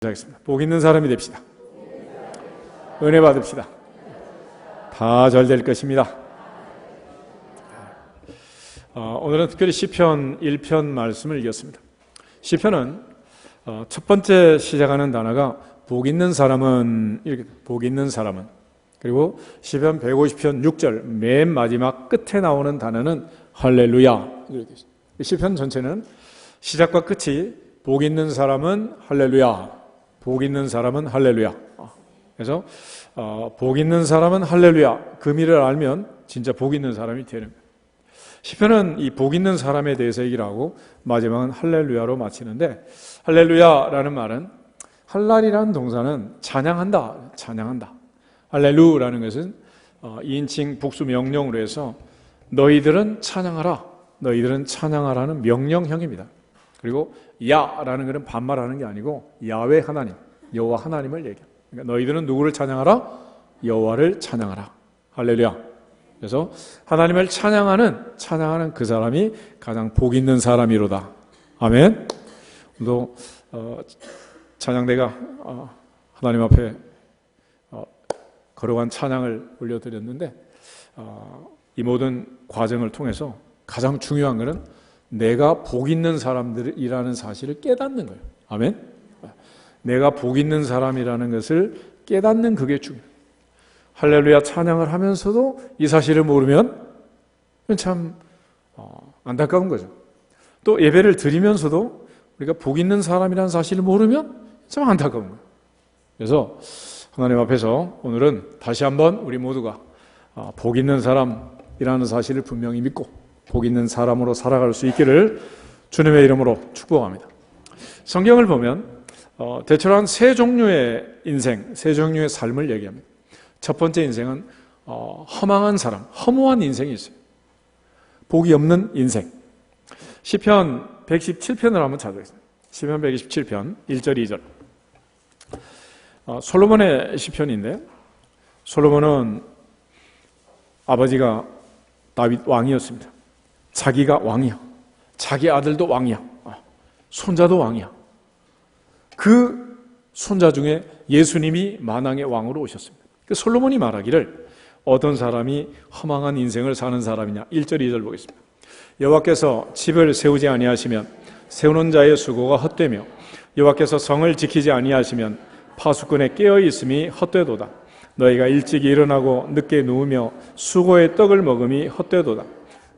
시작하겠습니다. 복 있는 사람이 됩시다. 은혜 받읍시다. 다 잘 될 것입니다. 오늘은 특별히 시편 1편 말씀을 읽었습니다. 시편은 첫 번째 시작하는 단어가 복 있는 사람은, 이렇게 복 있는 사람은, 그리고 시편 150편 6절 맨 마지막 끝에 나오는 단어는 할렐루야. 이렇게 시편 전체는 시작과 끝이 복 있는 사람은 할렐루야, 복 있는 사람은 할렐루야. 그래서 복 있는 사람은 할렐루야, 그 미를 알면 진짜 복 있는 사람이 되는 거예요. 시편은 이 복 있는 사람에 대해서 얘기를 하고 마지막은 할렐루야로 마치는데, 할렐루야라는 말은, 할랄이라는 동사는 찬양한다, 찬양한다. 할렐루라는 것은 2인칭 복수 명령으로 해서 너희들은 찬양하라, 너희들은 찬양하라는 명령형입니다. 그리고 야라는 것은 반말하는 게 아니고 야훼 하나님, 여호와 하나님을 얘기해요. 그러니까 너희들은 누구를 찬양하라? 여호와를 찬양하라. 할렐루야. 그래서 하나님을 찬양하는 그 사람이 가장 복 있는 사람이로다. 아멘. 또 찬양대가 하나님 앞에 걸어간 찬양을 올려드렸는데, 이 모든 과정을 통해서 가장 중요한 것은 내가 복 있는 사람들이라는 사실을 깨닫는 거예요. 아멘. 내가 복 있는 사람이라는 것을 깨닫는 그게 중요해요. 할렐루야 찬양을 하면서도 이 사실을 모르면 참 안타까운 거죠. 또 예배를 드리면서도 우리가 복 있는 사람이라는 사실을 모르면 참 안타까운 거예요. 그래서 하나님 앞에서 오늘은 다시 한번 우리 모두가 복 있는 사람이라는 사실을 분명히 믿고 복 있는 사람으로 살아갈 수 있기를 주님의 이름으로 축복합니다. 성경을 보면 대체로 한 세 종류의 인생, 세 종류의 삶을 얘기합니다. 첫 번째 인생은 허망한 사람, 허무한 인생이 있어요. 복이 없는 인생. 시편 117편을 한번 찾아보겠습니다. 시편 127편 1절 2절. 솔로몬의 시편인데, 솔로몬은 아버지가 다윗 왕이었습니다. 자기가 왕이야. 자기 아들도 왕이야. 손자도 왕이야. 그 손자 중에 예수님이 만왕의 왕으로 오셨습니다. 솔로몬이 말하기를 어떤 사람이 허망한 인생을 사는 사람이냐. 1절 2절 보겠습니다. 여호와께서 집을 세우지 아니하시면 세우는 자의 수고가 헛되며 여호와께서 성을 지키지 아니하시면 파수꾼의 깨어있음이 헛되도다. 너희가 일찍 일어나고 늦게 누우며 수고의 떡을 먹음이 헛되도다.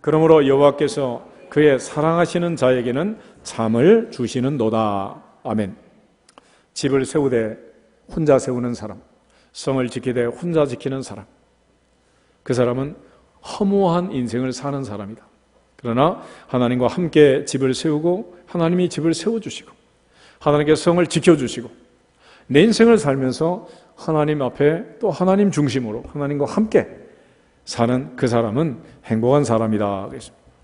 그러므로 여호와께서 그의 사랑하시는 자에게는 잠을 주시는도다. 아멘. 집을 세우되 혼자 세우는 사람, 성을 지키되 혼자 지키는 사람, 그 사람은 허무한 인생을 사는 사람이다. 그러나 하나님과 함께 집을 세우고 하나님이 집을 세워주시고 하나님께 성을 지켜주시고 내 인생을 살면서 하나님 앞에 또 하나님 중심으로 하나님과 함께 사는 그 사람은 행복한 사람이다.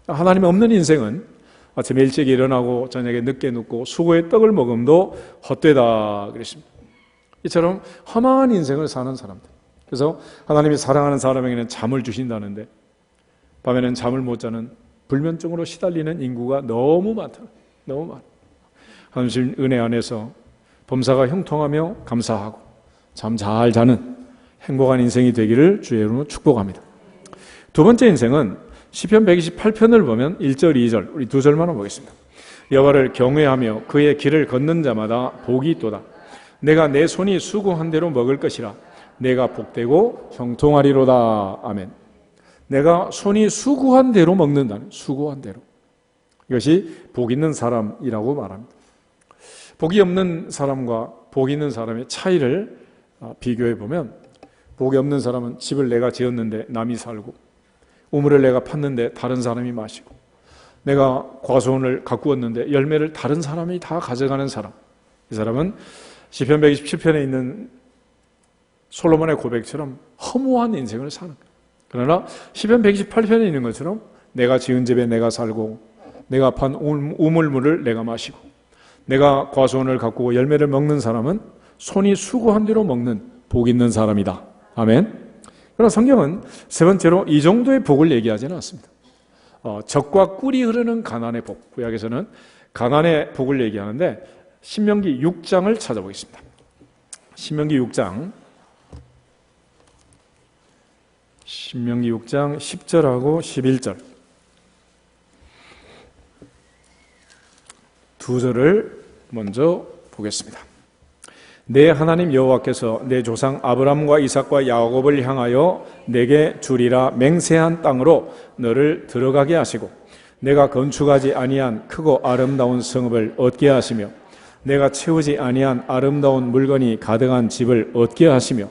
하나님 없는 인생은 아침에 일찍 일어나고 저녁에 늦게 눕고 수고의 떡을 먹음도 헛되다 그랬습니다. 이처럼 허망한 인생을 사는 사람들. 그래서 하나님이 사랑하는 사람에게는 잠을 주신다는데 밤에는 잠을 못 자는 불면증으로 시달리는 인구가 너무 많다. 너무 많아. 하나님 은혜 안에서 범사가 형통하며 감사하고 잠 잘 자는 행복한 인생이 되기를 주의 이름으로 축복합니다. 두 번째 인생은 시편 128편을 보면 1절 2절 우리 두 절만 보겠습니다. 여호와를 경외하며 그의 길을 걷는 자마다 복이 있도다. 내가 내 손이 수고한 대로 먹을 것이라. 내가 복되고 형통하리로다. 아멘. 내가 손이 수고한 대로 먹는다는, 수고한 대로. 이것이 복 있는 사람이라고 말합니다. 복이 없는 사람과 복 있는 사람의 차이를 비교해 보면, 복이 없는 사람은 집을 내가 지었는데 남이 살고, 우물을 내가 팠는데 다른 사람이 마시고, 내가 과수원을 가꾸었는데 열매를 다른 사람이 다 가져가는 사람. 이 사람은 시편 127편에 있는 솔로몬의 고백처럼 허무한 인생을 사는 거예요. 그러나 시편 128편에 있는 것처럼 내가 지은 집에 내가 살고 내가 판 우물물을 내가 마시고 내가 과수원을 가꾸고 열매를 먹는 사람은 손이 수고한 대로 먹는 복 있는 사람이다. 아멘. 그러나 성경은 세 번째로 이 정도의 복을 얘기하지는 않습니다. 젖과 꿀이 흐르는 가난의 복, 구약에서는 가난의 복을 얘기하는데 신명기 6장을 찾아보겠습니다. 신명기 6장 10절하고 11절 두 절을 먼저 보겠습니다. 내 하나님 여호와께서 내 조상 아브람과 이삭과 야곱을 향하여 내게 주리라 맹세한 땅으로 너를 들어가게 하시고 내가 건축하지 아니한 크고 아름다운 성읍을 얻게 하시며 내가 채우지 아니한 아름다운 물건이 가득한 집을 얻게 하시며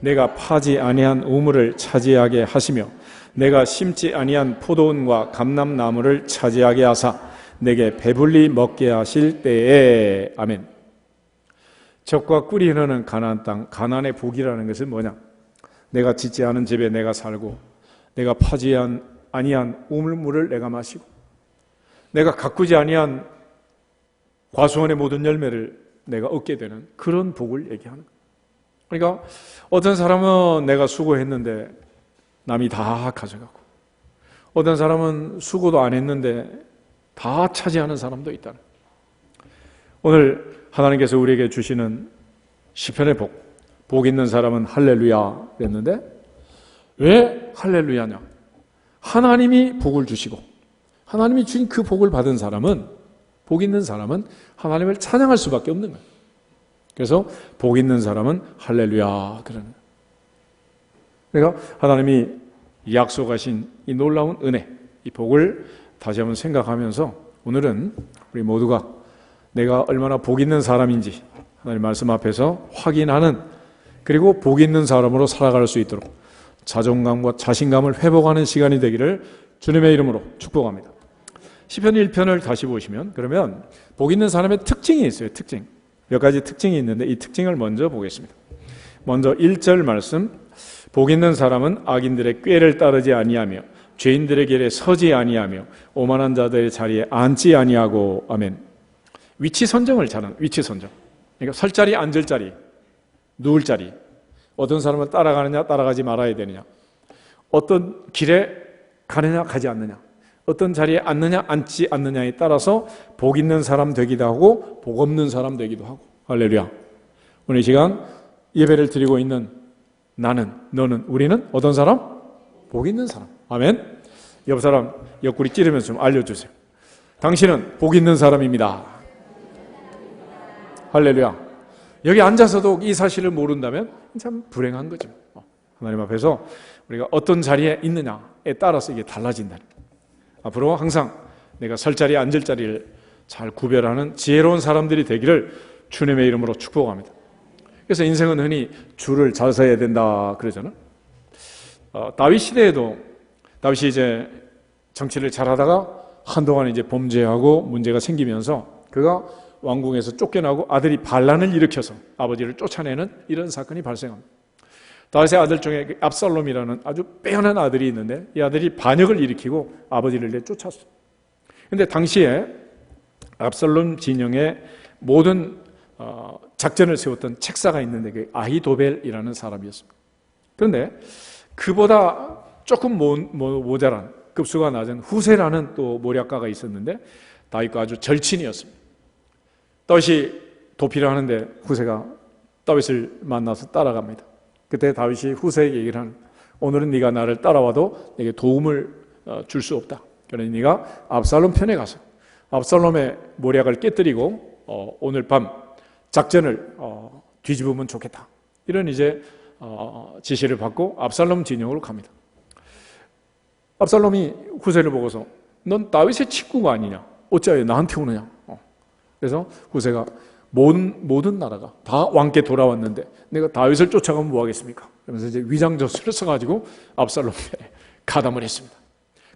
내가 파지 아니한 우물을 차지하게 하시며 내가 심지 아니한 포도원과 감람나무를 차지하게 하사 내게 배불리 먹게 하실 때에 아멘. 젖과 꿀이 흐르는 가나안 땅, 가나안의 복이라는 것은 뭐냐? 내가 짓지 않은 집에 내가 살고 내가 파지 아니한 우물물을 내가 마시고 내가 가꾸지 아니한 과수원의 모든 열매를 내가 얻게 되는 그런 복을 얘기하는 거예요. 그러니까 어떤 사람은 내가 수고했는데 남이 다 가져가고 어떤 사람은 수고도 안 했는데 다 차지하는 사람도 있다는 거예요. 오늘 하나님께서 우리에게 주시는 시편의 복 있는 사람은 할렐루야 그랬는데 왜 할렐루야냐? 하나님이 복을 주시고 하나님이 주신 그 복을 받은 사람은 복 있는 사람은 하나님을 찬양할 수밖에 없는 거예요. 그래서 복 있는 사람은 할렐루야 그러는 거예요. 그러니까 하나님이 약속하신 이 놀라운 은혜, 이 복을 다시 한번 생각하면서 오늘은 우리 모두가 내가 얼마나 복 있는 사람인지 하나님 말씀 앞에서 확인하는 그리고 복 있는 사람으로 살아갈 수 있도록 자존감과 자신감을 회복하는 시간이 되기를 주님의 이름으로 축복합니다. 시편 1편을 다시 보시면 그러면 복 있는 사람의 특징이 있어요. 특징. 몇 가지 특징이 있는데 이 특징을 먼저 보겠습니다. 먼저 1절 말씀 복 있는 사람은 악인들의 꾀를 따르지 아니하며 죄인들의 길에 서지 아니하며 오만한 자들의 자리에 앉지 아니하고 아멘. 위치 선정을 잘하는 위치 선정. 그러니까 설 자리, 앉을 자리, 누울 자리. 어떤 사람은 따라가느냐, 따라가지 말아야 되느냐. 어떤 길에 가느냐, 가지 않느냐. 어떤 자리에 앉느냐, 앉지 않느냐에 따라서 복 있는 사람 되기도 하고 복 없는 사람 되기도 하고. 할렐루야. 오늘 이 시간 예배를 드리고 있는 나는, 너는, 우리는 어떤 사람? 복 있는 사람. 아멘. 옆 사람 옆구리 찌르면서 좀 알려주세요. 당신은 복 있는 사람입니다. 할렐루야. 여기 앉아서도 이 사실을 모른다면 참 불행한 거죠. 하나님 앞에서 우리가 어떤 자리에 있느냐에 따라서 이게 달라진다는 거예요. 앞으로 항상 내가 설 자리, 앉을 자리를 잘 구별하는 지혜로운 사람들이 되기를 주님의 이름으로 축복합니다. 그래서 인생은 흔히 줄을 잘 서야 된다 그러잖아요. 다윗 시대에도 다윗이 이제 정치를 잘하다가 한동안 이제 범죄하고 문제가 생기면서 그가 왕궁에서 쫓겨나고 아들이 반란을 일으켜서 아버지를 쫓아내는 이런 사건이 발생합니다. 다윗의 아들 중에 압살롬이라는 아주 빼어난 아들이 있는데 이 아들이 반역을 일으키고 아버지를 내쫓았어요. 그런데 당시에 압살롬 진영의 모든 작전을 세웠던 책사가 있는데 그 아히도벨이라는 사람이었습니다. 그런데 그보다 조금 모자란 급수가 낮은 후세라는 또 모략가가 있었는데 다윗과 아주 절친이었습니다. 다윗이 도피를 하는데 후세가 다윗을 만나서 따라갑니다. 그때 다윗이 후세에게 얘기를 하는 오늘은 네가 나를 따라와도 내게 도움을 줄 수 없다. 그러니 네가 압살롬 편에 가서 압살롬의 모략을 깨뜨리고 오늘 밤 작전을 뒤집으면 좋겠다. 이런 이제 지시를 받고 압살롬 진영으로 갑니다. 압살롬이 후세를 보고서 넌 다윗의 친구가 아니냐? 어찌하여 나한테 오느냐? 그래서 후세가 모든 나라가 다 왕께 돌아왔는데 내가 다윗을 쫓아가면 뭐 하겠습니까? 그러면서 이제 위장저수를 써가지고 압살롬에 가담을 했습니다.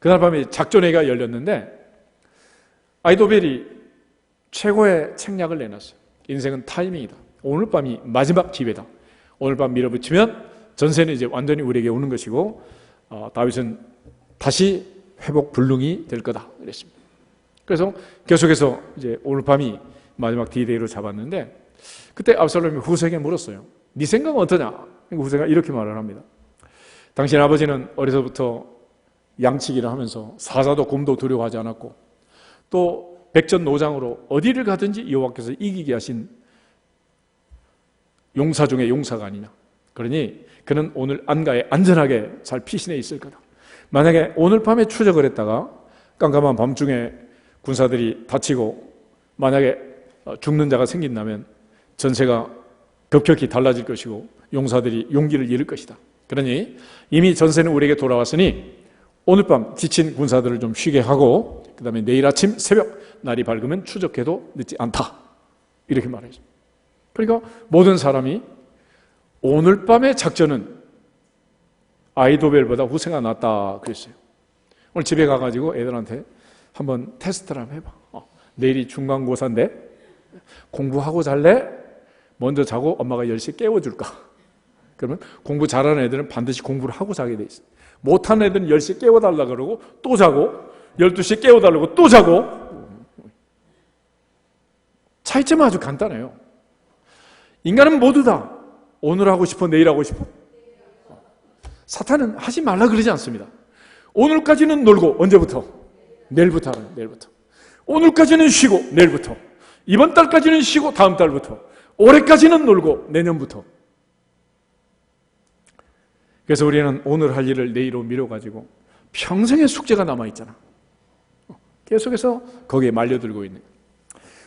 그날 밤에 작전회의가 열렸는데 아히도벨이 최고의 책략을 내놨어요. 인생은 타이밍이다. 오늘 밤이 마지막 기회다. 오늘 밤 밀어붙이면 전세는 이제 완전히 우리에게 오는 것이고 다윗은 다시 회복 불능이 될 거다. 그랬습니다. 그래서 계속해서 이제 오늘 밤이 마지막 D-Day로 잡았는데 그때 압살롬이 후세에게 물었어요. 네 생각은 어떠냐? 후세가 이렇게 말을 합니다. 당신 아버지는 어려서부터 양치기를 하면서 사자도 곰도 두려워하지 않았고 또 백전노장으로 어디를 가든지 여호와께서 이기게 하신 용사 중에 용사가 아니냐. 그러니 그는 오늘 안가에 안전하게 잘 피신해 있을 거다. 만약에 오늘 밤에 추적을 했다가 깜깜한 밤중에 군사들이 다치고 만약에 죽는 자가 생긴다면 전세가 급격히 달라질 것이고 용사들이 용기를 잃을 것이다. 그러니 이미 전세는 우리에게 돌아왔으니 오늘 밤 지친 군사들을 좀 쉬게 하고 그 다음에 내일 아침 새벽 날이 밝으면 추적해도 늦지 않다. 이렇게 말해요. 그러니까 모든 사람이 오늘 밤의 작전은 아이도벨보다 후세가 낫다 그랬어요. 오늘 집에 가가지고 애들한테 한번 테스트를 한번 해봐. 내일이 중간고사인데 공부하고 잘래? 먼저 자고 엄마가 10시에 깨워줄까? 그러면 공부 잘하는 애들은 반드시 공부를 하고 자게 돼 있어요. 못하는 애들은 10시에 깨워달라 그러고 또 자고 12시에 깨워달라고 또 자고. 차이점은 아주 간단해요. 인간은 모두 다 오늘 하고 싶어 내일 하고 싶어? 사탄은 하지 말라 그러지 않습니다. 오늘까지는 놀고 언제부터? 내일부터 하라요. 내일부터. 오늘까지는 쉬고 내일부터. 이번 달까지는 쉬고 다음 달부터. 올해까지는 놀고 내년부터. 그래서 우리는 오늘 할 일을 내일로 미뤄가지고 평생의 숙제가 남아있잖아. 계속해서 거기에 말려들고 있는 거예요.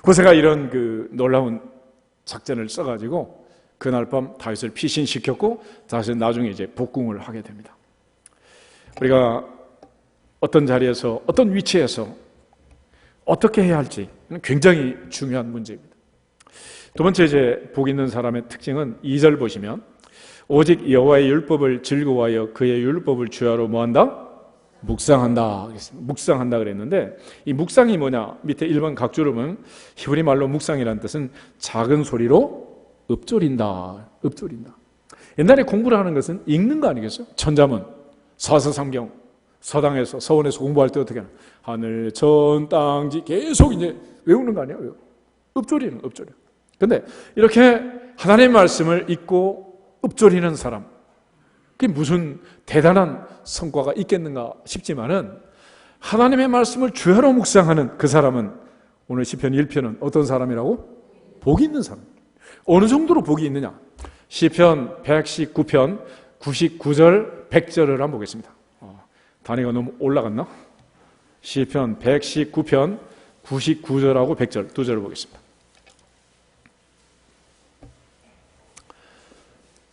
호세가 이런 그 놀라운 작전을 써가지고 그날 밤 다윗을 피신시켰고 다윗은 나중에 이제 복궁을 하게 됩니다. 우리가 어떤 자리에서 어떤 위치에서 어떻게 해야 할지 굉장히 중요한 문제입니다. 두 번째 이제 복 있는 사람의 특징은 2절 보시면 오직 여호와의 율법을 즐거워하여 그의 율법을 주야로 뭐한다? 묵상한다. 묵상한다 그랬는데 이 묵상이 뭐냐? 밑에 1번 각주를 보면 히브리 말로 묵상이라는 뜻은 작은 소리로 읊조린다. 읊조린다. 옛날에 공부를 하는 것은 읽는 거 아니겠어요? 천자문, 사서삼경, 서당에서 서원에서 공부할 때 어떻게 하나? 하늘, 천, 땅지 계속 이제 외우는 거 아니에요? 읊조리는 읊조려. 근데 이렇게 하나님의 말씀을 읽고 읊조리는 사람, 그게 무슨 대단한 성과가 있겠는가 싶지만은 하나님의 말씀을 주야로 묵상하는 그 사람은 오늘 시편 1편은 어떤 사람이라고? 복이 있는 사람. 어느 정도로 복이 있느냐? 시편 119편 99절 100절을 한번 보겠습니다. 단위가 너무 올라갔나? 시편 119편 99절하고 100절 두 절을 보겠습니다.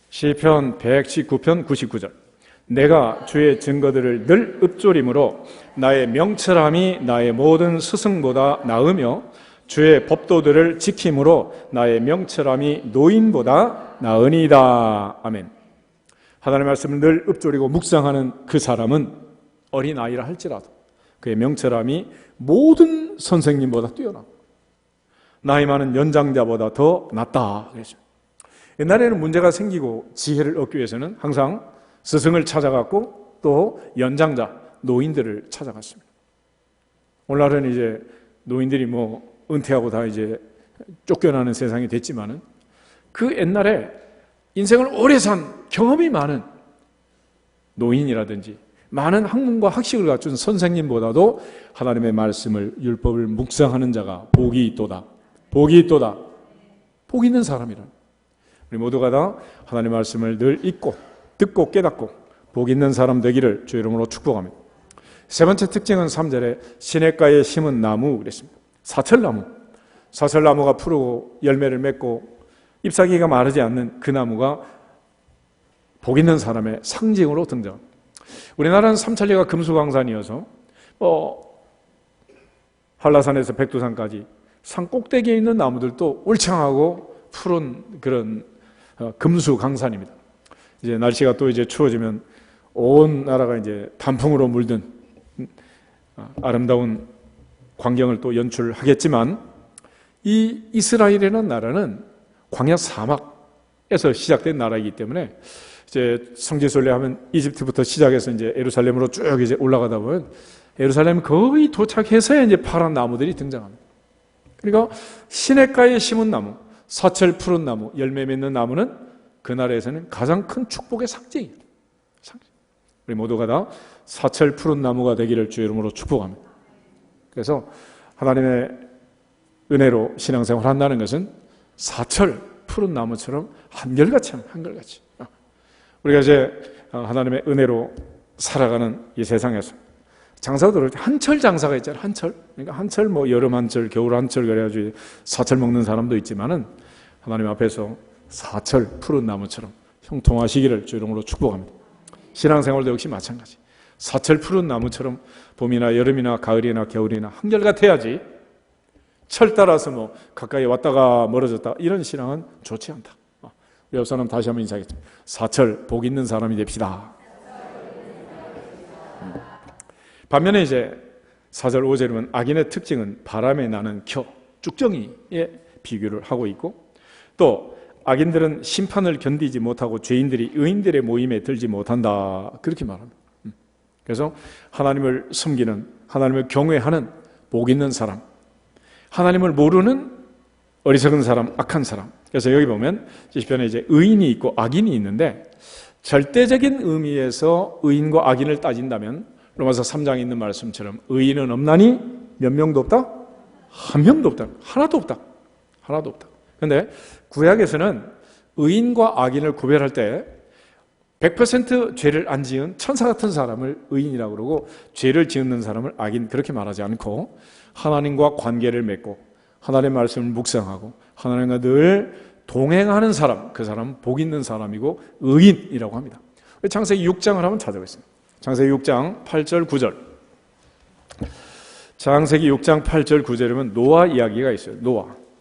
시편 119편 99절 내가 주의 증거들을 늘 읊조림으로 나의 명철함이 나의 모든 스승보다 나으며 주의 법도들을 지킴으로 나의 명철함이 노인보다 나으니이다. 아멘. 하나님의 말씀을 늘 읊조리고 묵상하는 그 사람은 어린아이라 할지라도 그의 명철함이 모든 선생님보다 뛰어나 나이 많은 연장자보다 더 낫다. 그랬죠. 옛날에는 문제가 생기고 지혜를 얻기 위해서는 항상 스승을 찾아갔고 또 연장자, 노인들을 찾아갔습니다. 오늘날은 이제 노인들이 뭐 은퇴하고 다 이제 쫓겨나는 세상이 됐지만은 그 옛날에 인생을 오래 산 경험이 많은 노인이라든지 많은 학문과 학식을 갖춘 선생님보다도 하나님의 말씀을 율법을 묵상하는 자가 복이 있도다. 복이 있도다. 복 있는 사람이라. 우리 모두가 다 하나님의 말씀을 늘 읽고 듣고 깨닫고 복 있는 사람 되기를 주의 이름으로 축복합니다. 세 번째 특징은 3절에 시냇가에 심은 나무 그랬습니다. 사철나무. 사철나무가 푸르고 열매를 맺고 잎사귀가 마르지 않는 그 나무가 복 있는 사람의 상징으로 등장합니다. 우리나라는 삼천리가 금수강산이어서 한라산에서 백두산까지 산 꼭대기에 있는 나무들도 울창하고 푸른 그런 금수강산입니다. 이제 날씨가 또 이제 추워지면 온 나라가 이제 단풍으로 물든 아름다운 광경을 또 연출하겠지만 이 이스라엘이라는 나라는 광야 사막에서 시작된 나라이기 때문에 이제 성지순례하면 이집트부터 시작해서 이제 예루살렘으로 쭉 이제 올라가다 보면 예루살렘 거의 도착해서야 이제 파란 나무들이 등장합니다. 그러니까 시냇가에 심은 나무, 사철 푸른 나무, 열매 맺는 나무는 그 나라에서는 가장 큰 축복의 상징이에요. 우리 모두가 다 사철 푸른 나무가 되기를 주의 이름으로 축복합니다. 그래서 하나님의 은혜로 신앙생활 한다는 것은 사철 푸른 나무처럼 한결같이 한결같이 우리가 이제 하나님의 은혜로 살아가는 이 세상에서 장사도 그럴 때 한철 장사가 있잖아요. 한철. 그러니까 한철 뭐 여름 한철, 겨울 한철 그래가지고 사철 먹는 사람도 있지만은 하나님 앞에서 사철 푸른 나무처럼 형통하시기를 주 이름으로 축복합니다. 신앙생활도 역시 마찬가지. 사철 푸른 나무처럼 봄이나 여름이나 가을이나 겨울이나 한결같아야지 철 따라서 뭐 가까이 왔다가 멀어졌다 이런 신앙은 좋지 않다. 우리 옆 사람 다시 한번 인사하겠습니다. 사철 복 있는 사람이 됩시다. 반면에 이제 4절 5절에 보면 악인의 특징은 바람에 나는 겨, 쭉정이에 비교를 하고 있고 또 악인들은 심판을 견디지 못하고 죄인들이 의인들의 모임에 들지 못한다 그렇게 말합니다. 그래서 하나님을 섬기는 하나님을 경외하는 복 있는 사람, 하나님을 모르는 어리석은 사람, 악한 사람. 그래서 여기 보면 시편에 이제 의인이 있고 악인이 있는데 절대적인 의미에서 의인과 악인을 따진다면 로마서 3장에 있는 말씀처럼 의인은 없나니 몇 명도 없다? 한 명도 없다. 하나도 없다. 하나도 없다. 그런데 구약에서는 의인과 악인을 구별할 때 100% 죄를 안 지은 천사 같은 사람을 의인이라고 그러고 죄를 지은 사람을 악인 그렇게 말하지 않고 하나님과 관계를 맺고 하나님의 말씀을 묵상하고 하나님과 늘 동행하는 사람, 그 사람은 복 있는 사람이고 의인이라고 합니다. 창세기 6장을 한번 찾아보겠습니다. 창세기 6장 8절 9절. 창세기 6장 8절 9절에 보면 노아 이야기가 있어요.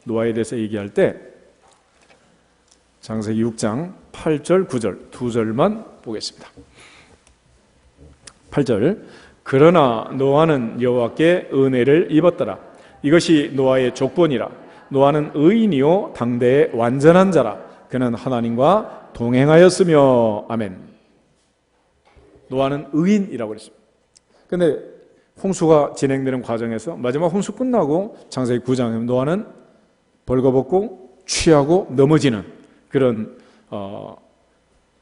노아에 대해서 얘기할 때 창세기 6장 8절 9절 두 절만 보겠습니다. 8절 그러나 노아는 여호와께 은혜를 입었더라. 이것이 노아의 족본이라. 노아는 의인이요 당대의 완전한 자라. 그는 하나님과 동행하였으며. 아멘. 노아는 의인이라고 그랬습니다. 그런데 홍수가 진행되는 과정에서 마지막 홍수 끝나고 창세기 9장에 노아는 벌거벗고 취하고 넘어지는 그런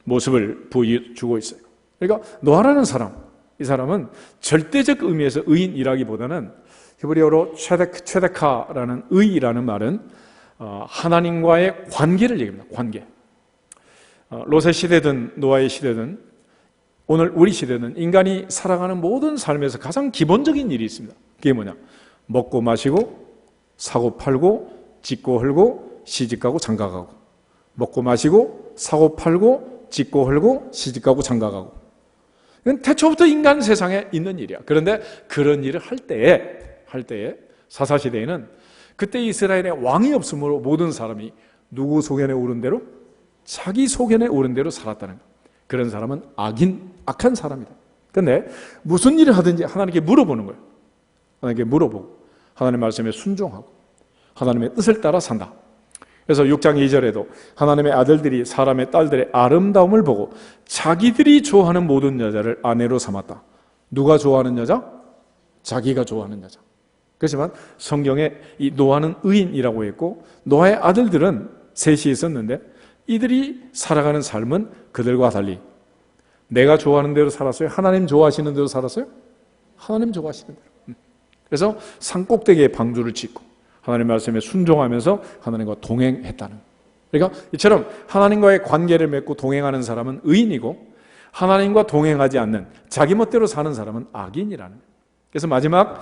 모습을 보여주고 있어요. 그러니까 노아라는 사람, 이 사람은 절대적 의미에서 의인이라기보다는 히브리어로 최데카라는 의라는 말은 하나님과의 관계를 얘기합니다. 관계. 롯의 시대든 노아의 시대든 오늘 우리 시대는 인간이 살아가는 모든 삶에서 가장 기본적인 일이 있습니다. 그게 뭐냐? 먹고 마시고 사고 팔고 짓고 헐고 시집가고 장가가고. 먹고 마시고 사고 팔고 짓고 헐고 시집가고 장가가고. 이건 태초부터 인간 세상에 있는 일이야. 그런데 그런 일을 할 때에 사사시대에는 그때 이스라엘에 왕이 없으므로 모든 사람이 누구 소견에 오른 대로? 자기 소견에 오른 대로 살았다는 거야. 그런 사람은 악한 사람이다. 그런데 무슨 일을 하든지 하나님께 물어보는 거예요. 하나님께 물어보고 하나님의 말씀에 순종하고 하나님의 뜻을 따라 산다. 그래서 6장 2절에도 하나님의 아들들이 사람의 딸들의 아름다움을 보고 자기들이 좋아하는 모든 여자를 아내로 삼았다. 누가 좋아하는 여자? 자기가 좋아하는 여자. 그렇지만 성경에 이 노아는 의인이라고 했고 노아의 아들들은 셋이 있었는데 이들이 살아가는 삶은 그들과 달리 내가 좋아하는 대로 살았어요? 하나님 좋아하시는 대로 살았어요? 하나님 좋아하시는 대로. 그래서 산꼭대기에 방주를 짓고 하나님 말씀에 순종하면서 하나님과 동행했다는. 그러니까 이처럼 하나님과의 관계를 맺고 동행하는 사람은 의인이고 하나님과 동행하지 않는 자기 멋대로 사는 사람은 악인이라는. 그래서 마지막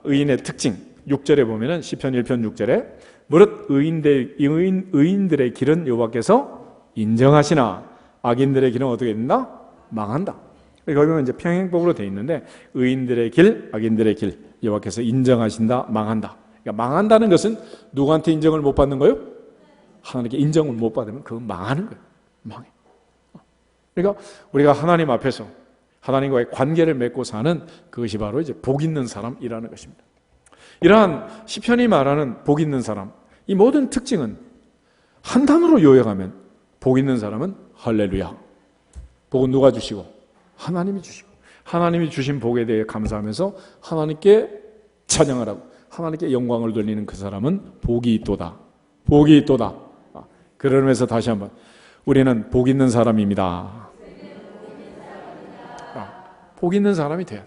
의인의 특징 6절에 보면은 시편 1편 6절에 무릇 의인들의 길은 여호와께서 인정하시나 악인들의 길은 어떻게 된다? 망한다. 거기 보면 이제 평행법으로 되어 있는데 의인들의 길, 악인들의 길 여호와께서 인정하신다, 망한다. 그러니까 망한다는 것은 누구한테 인정을 못 받는 거예요? 하나님께 인정을 못 받으면 그건 망하는 거예요. 망해. 그러니까 우리가 하나님 앞에서 하나님과의 관계를 맺고 사는 그것이 바로 이제 복 있는 사람이라는 것입니다. 이러한 시편이 말하는 복 있는 사람, 이 모든 특징은 한 단어로 요약하면 복 있는 사람은 할렐루야. 복은 누가 주시고? 하나님이 주시고. 하나님이 주신 복에 대해 감사하면서 하나님께 찬양을 하고 하나님께 영광을 돌리는 그 사람은 복이 있도다. 복이 있도다. 그러면서 다시 한번 우리는 복 있는 사람입니다. 복 있는 사람이 돼야 돼.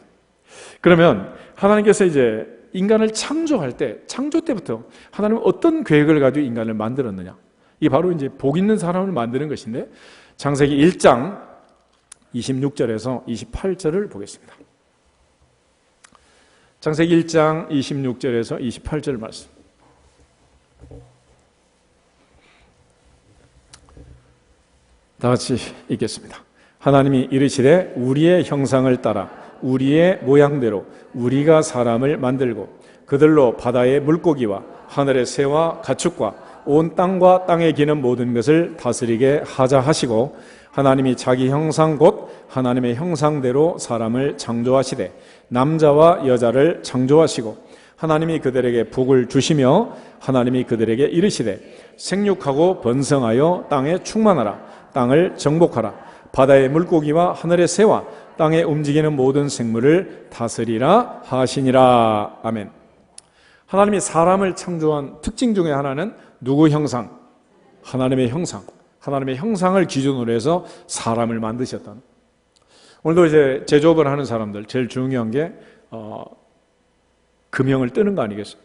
그러면 하나님께서 이제 인간을 창조할 때, 창조 때부터 하나님은 어떤 계획을 가지고 인간을 만들었느냐? 이게 바로 이제 복 있는 사람을 만드는 것인데, 창세기 1장 26절에서 28절을 보겠습니다. 창세기 1장 26절에서 28절 말씀. 다 같이 읽겠습니다. 하나님이 이르시되 우리의 형상을 따라 우리의 모양대로 우리가 사람을 만들고 그들로 바다의 물고기와 하늘의 새와 가축과 온 땅과 땅에 기는 모든 것을 다스리게 하자 하시고, 하나님이 자기 형상 곧 하나님의 형상대로 사람을 창조하시되 남자와 여자를 창조하시고, 하나님이 그들에게 복을 주시며 하나님이 그들에게 이르시되 생육하고 번성하여 땅에 충만하라. 땅을 정복하라. 바다의 물고기와 하늘의 새와 땅에 움직이는 모든 생물을 다스리라 하시니라. 아멘. 하나님이 사람을 창조한 특징 중에 하나는 누구 형상? 하나님의 형상. 하나님의 형상을 기준으로 해서 사람을 만드셨다는. 오늘도 이제 제조업을 하는 사람들 제일 중요한 게 금형을 뜨는 거 아니겠어요?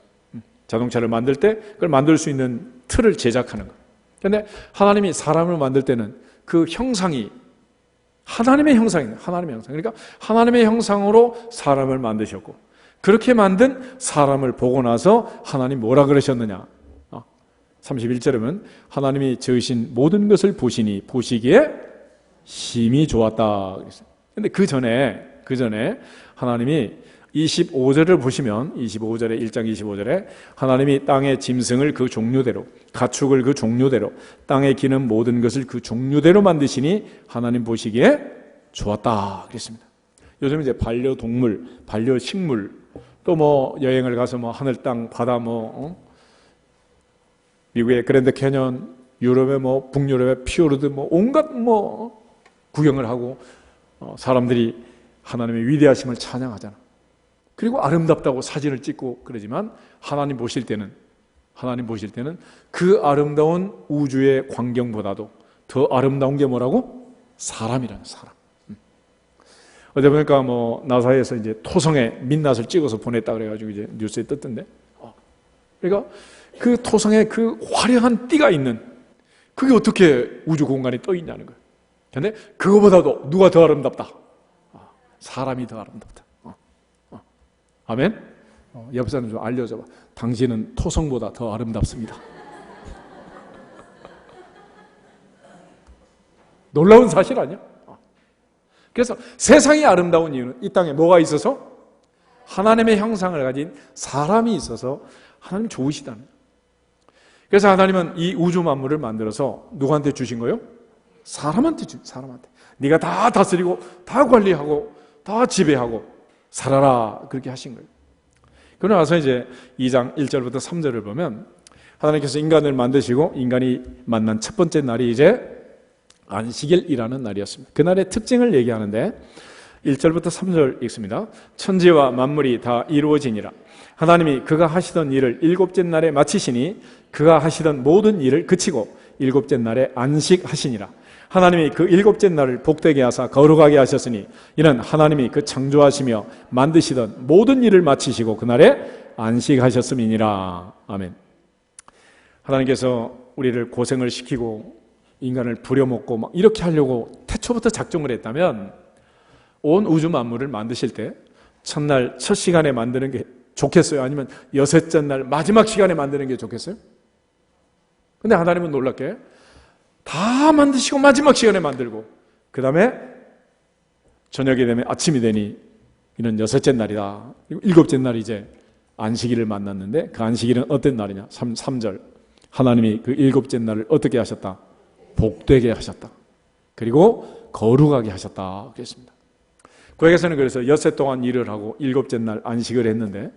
자동차를 만들 때 그걸 만들 수 있는 틀을 제작하는 거. 그런데 하나님이 사람을 만들 때는 그 형상이 하나님의 형상이에요. 하나님의 형상. 그러니까 하나님의 형상으로 사람을 만드셨고, 그렇게 만든 사람을 보고 나서 하나님 뭐라 그러셨느냐? 31절에 보면 하나님이 지으신 모든 것을 보시니 보시기에 심히 좋았다 그랬어요. 근데 그 전에 하나님이 25절을 보시면 25절에 1장 25절에 하나님이 땅의 짐승을 그 종류대로, 가축을 그 종류대로, 땅에 기는 모든 것을 그 종류대로 만드시니 하나님 보시기에 좋았다 그랬습니다. 요즘 이제 반려동물, 반려식물, 또 뭐 여행을 가서 뭐 하늘, 땅, 바다, 미국의 그랜드 캐년, 유럽의 뭐 북유럽의 피오르드, 뭐 온갖 뭐 구경을 하고 사람들이 하나님의 위대하심을 찬양하잖아. 그리고 아름답다고 사진을 찍고 그러지만 하나님 보실 때는 그 아름다운 우주의 광경보다도 더 아름다운 게 뭐라고? 사람이라는 사람. 어제 보니까 뭐 나사에서 이제 토성에 민낯을 찍어서 보냈다 그래가지고 이제 뉴스에 떴던데. 그러니까 그 토성에 그 화려한 띠가 있는 그게 어떻게 우주 공간에 떠 있냐는 거예요. 근데 그거보다도 누가 더 아름답다? 사람이 더 아름답다. 아멘? 옆 사람 좀 알려줘봐. 당신은 토성보다 더 아름답습니다. 놀라운 사실 아니야? 그래서 세상이 아름다운 이유는 이 땅에 뭐가 있어서? 하나님의 형상을 가진 사람이 있어서 하나님 좋으시다는 거예요. 그래서 하나님은 이 우주 만물을 만들어서 누구한테 주신 거예요? 사람한테 주신 사람한테. 네가 다 다스리고 다 관리하고 다 지배하고 살아라 그렇게 하신 거예요. 그러고 나서 이제 2장 1절부터 3절을 보면 하나님께서 인간을 만드시고 인간이 만난 첫 번째 날이 이제 안식일이라는 날이었습니다. 그날의 특징을 얘기하는데 1절부터 3절 읽습니다. 천지와 만물이 다 이루어지니라. 하나님이 그가 하시던 일을 일곱째 날에 마치시니 그가 하시던 모든 일을 그치고 일곱째 날에 안식하시니라. 하나님이 그 일곱째 날을 복되게 하사 거룩하게 하셨으니 이는 하나님이 그 창조하시며 만드시던 모든 일을 마치시고 그날에 안식하셨음이니라. 아멘. 하나님께서 우리를 고생을 시키고 인간을 부려먹고 막 이렇게 하려고 태초부터 작정을 했다면 온 우주 만물을 만드실 때 첫날 첫 시간에 만드는 게 좋겠어요? 아니면 여섯째 날 마지막 시간에 만드는 게 좋겠어요? 근데 하나님은 놀랍게 다 만드시고 마지막 시간에 만들고 그 다음에 저녁이 되면 아침이 되니 이는 여섯째 날이다. 일곱째 날이 이제 안식일을 만났는데 그 안식일은 어떤 날이냐? 3절 하나님이 그 일곱째 날을 어떻게 하셨다? 복되게 하셨다. 그리고 거룩하게 하셨다 그랬습니다. 구약에서는 그래서 엿새 동안 일을 하고 일곱째 날 안식을 했는데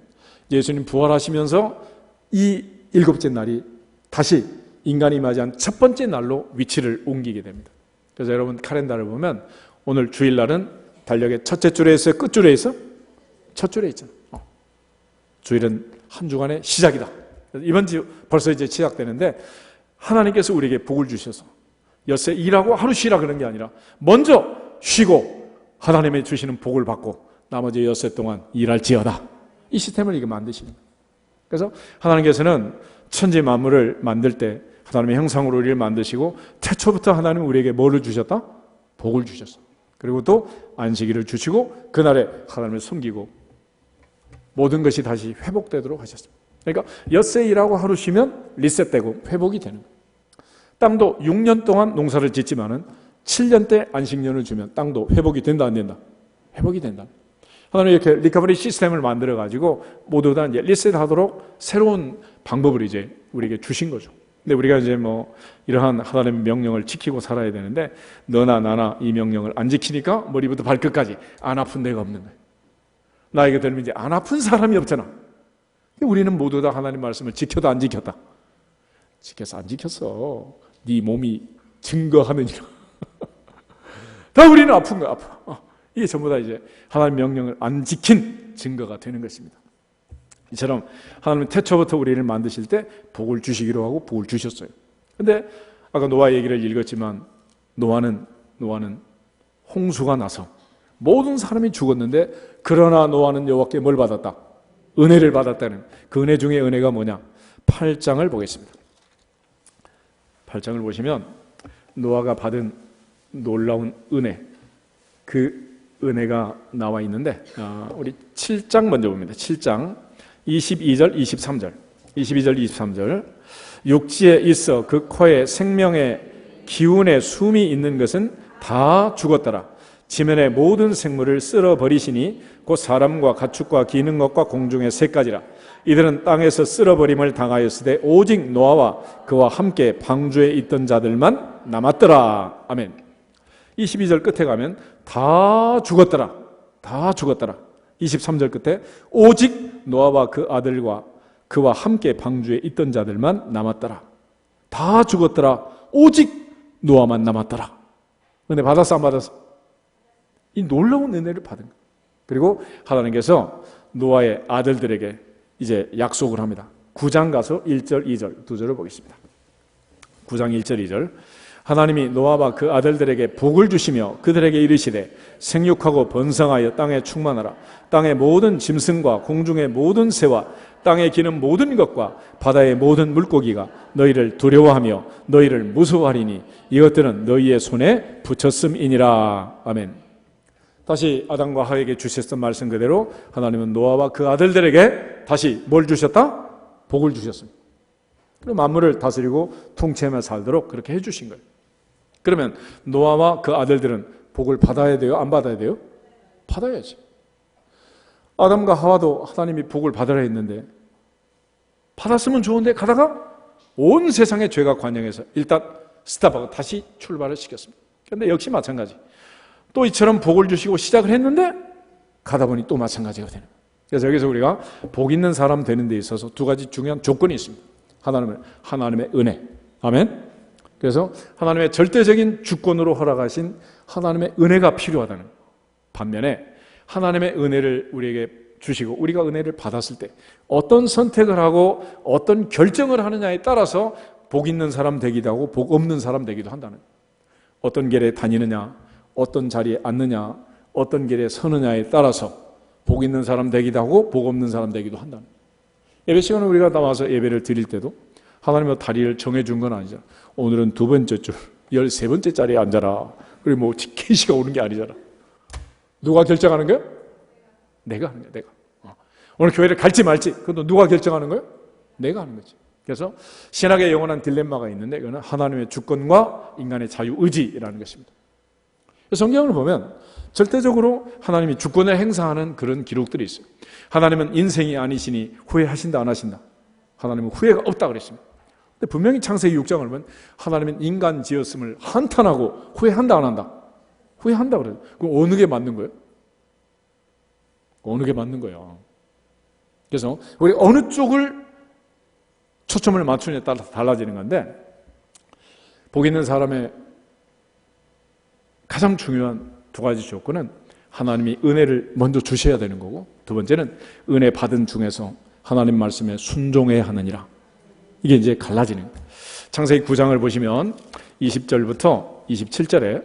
예수님 부활하시면서 이 일곱째 날이 다시 인간이 맞이한 첫 번째 날로 위치를 옮기게 됩니다. 그래서 여러분 카렌다를 보면 오늘 주일날은 달력의 첫째 줄에 있어요? 끝 줄에 있어? 첫 줄에 있잖아. 주일은 한 주간의 시작이다. 이번 주 벌써 이제 시작되는데 하나님께서 우리에게 복을 주셔서 엿새 일하고 하루 쉬라 그런 게 아니라 먼저 쉬고 하나님의 주시는 복을 받고 나머지 엿새 동안 일할지어다. 이 시스템을 이게 만드시는 거예요. 그래서 하나님께서는 천지 만물을 만들 때 하나님의 형상으로 우리를 만드시고 태초부터 하나님은 우리에게 뭐를 주셨다? 복을 주셨어. 그리고 또 안식일을 주시고 그날에 하나님을 섬기고 모든 것이 다시 회복되도록 하셨습니다. 그러니까 엿새 일하고 하루 쉬면 리셋되고 회복이 되는 거예요. 땅도 6년 동안 농사를 짓지만은 7년 때 안식년을 주면 땅도 회복이 된다 안 된다? 회복이 된다. 하나님 이렇게 리커버리 시스템을 만들어 가지고 모두 다 이제 리셋하도록 새로운 방법을 이제 우리에게 주신 거죠. 근데 우리가 이제 뭐 이러한 하나님의 명령을 지키고 살아야 되는데 너나 나나 이 명령을 안 지키니까 머리부터 발끝까지 안 아픈 데가 없는 거예요. 나이가 들면 이제 안 아픈 사람이 없잖아. 우리는 모두 다 하나님 말씀을 지켜도 안 지켰다. 지켜서 안 지켰어. 네 몸이 증거하느니라. 다 우리는 아픈 거야, 아파. 이게 전부 다 이제 하나님 명령을 안 지킨 증거가 되는 것입니다. 이처럼 하나님은 태초부터 우리를 만드실 때 복을 주시기로 하고 복을 주셨어요. 근데 아까 노아 얘기를 읽었지만 노아는 홍수가 나서 모든 사람이 죽었는데 그러나 노아는 여호와께 뭘 받았다? 은혜를 받았다는 그 은혜 중에 은혜가 뭐냐? 8장을 보겠습니다. 8장을 보시면 노아가 받은 놀라운 은혜, 그 은혜가 나와 있는데 우리 7장 먼저 봅니다. 7장 22절 23절 22절 23절 육지에 있어 그 코에 생명의 기운의 숨이 있는 것은 다 죽었더라. 지면의 모든 생물을 쓸어버리시니 곧 사람과 가축과 기는 것과 공중의 새까지라. 이들은 땅에서 쓸어버림을 당하였으되 오직 노아와 그와 함께 방주에 있던 자들만 남았더라. 아멘. 22절 끝에 가면 다 죽었더라. 다 죽었더라. 23절 끝에 오직 노아와 그 아들과 그와 함께 방주에 있던 자들만 남았더라. 다 죽었더라. 오직 노아만 남았더라. 은혜 받았어 안 받았어? 이 놀라운 은혜를 받은 거예요. 그리고 하나님께서 노아의 아들들에게 이제 약속을 합니다. 9장 가서 1절 2절 두 절을 보겠습니다. 9장 1절 2절 하나님이 노아와 그 아들들에게 복을 주시며 그들에게 이르시되 생육하고 번성하여 땅에 충만하라. 땅의 모든 짐승과 공중의 모든 새와 땅에 기는 모든 것과 바다의 모든 물고기가 너희를 두려워하며 너희를 무서워하리니 이것들은 너희의 손에 붙였음이니라. 아멘. 다시 아담과 하와에게 주셨던 말씀 그대로 하나님은 노아와 그 아들들에게 다시 뭘 주셨다? 복을 주셨습니다. 그리고 만물을 다스리고 통치하며 살도록 그렇게 해주신 거예요. 그러면 노아와 그 아들들은 복을 받아야 돼요? 안 받아야 돼요? 받아야지. 아담과 하와도 하나님이 복을 받으라 했는데 받았으면 좋은데 가다가 온 세상의 죄가 관영해서 일단 스탑하고 다시 출발을 시켰습니다. 그런데 역시 마찬가지. 또 이처럼 복을 주시고 시작을 했는데 가다 보니 또 마찬가지가 되는 거예요. 그래서 여기서 우리가 복 있는 사람 되는 데 있어서 두 가지 중요한 조건이 있습니다. 하나님의 은혜. 아멘. 그래서 하나님의 절대적인 주권으로 허락하신 하나님의 은혜가 필요하다는 반면에 하나님의 은혜를 우리에게 주시고 우리가 은혜를 받았을 때 어떤 선택을 하고 어떤 결정을 하느냐에 따라서 복 있는 사람 되기도 하고 복 없는 사람 되기도 한다는 거예요. 어떤 길에 다니느냐, 어떤 자리에 앉느냐, 어떤 길에 서느냐에 따라서 복 있는 사람 되기도 하고 복 없는 사람 되기도 한다는 거예요. 예배 시간에 우리가 나와서 예배를 드릴 때도 하나님의 다리를 정해준 건 아니잖아. 오늘은 두 번째 줄 13번째 자리에 앉아라. 그리고 뭐 케이시가 오는 게 아니잖아. 누가 결정하는 거야? 내가 하는 거야. 내가. 오늘 교회를 갈지 말지 그것도 누가 결정하는 거야? 내가 하는 거지. 그래서 신학의 영원한 딜레마가 있는데 이거는 하나님의 주권과 인간의 자유의지라는 것입니다. 성경을 보면 절대적으로 하나님이 주권을 행사하는 그런 기록들이 있어요. 하나님은 인생이 아니시니 후회하신다 안 하신다? 하나님은 후회가 없다 그랬습니다. 근데 분명히 창세기 6장을 보면 하나님은 인간 지었음을 한탄하고 후회한다 안 한다? 후회한다 그래요. 그럼 어느 게 맞는 거예요? 어느 게 맞는 거예요? 그래서 우리 어느 쪽을 초점을 맞추느냐에 따라 달라지는 건데 복 있는 사람의 가장 중요한 두 가지 조건은 하나님이 은혜를 먼저 주셔야 되는 거고 두 번째는 은혜 받은 중에서 하나님 말씀에 순종해야 하느니라. 이게 이제 갈라지는 거예요. 창세기 9장을 보시면 20절부터 27절에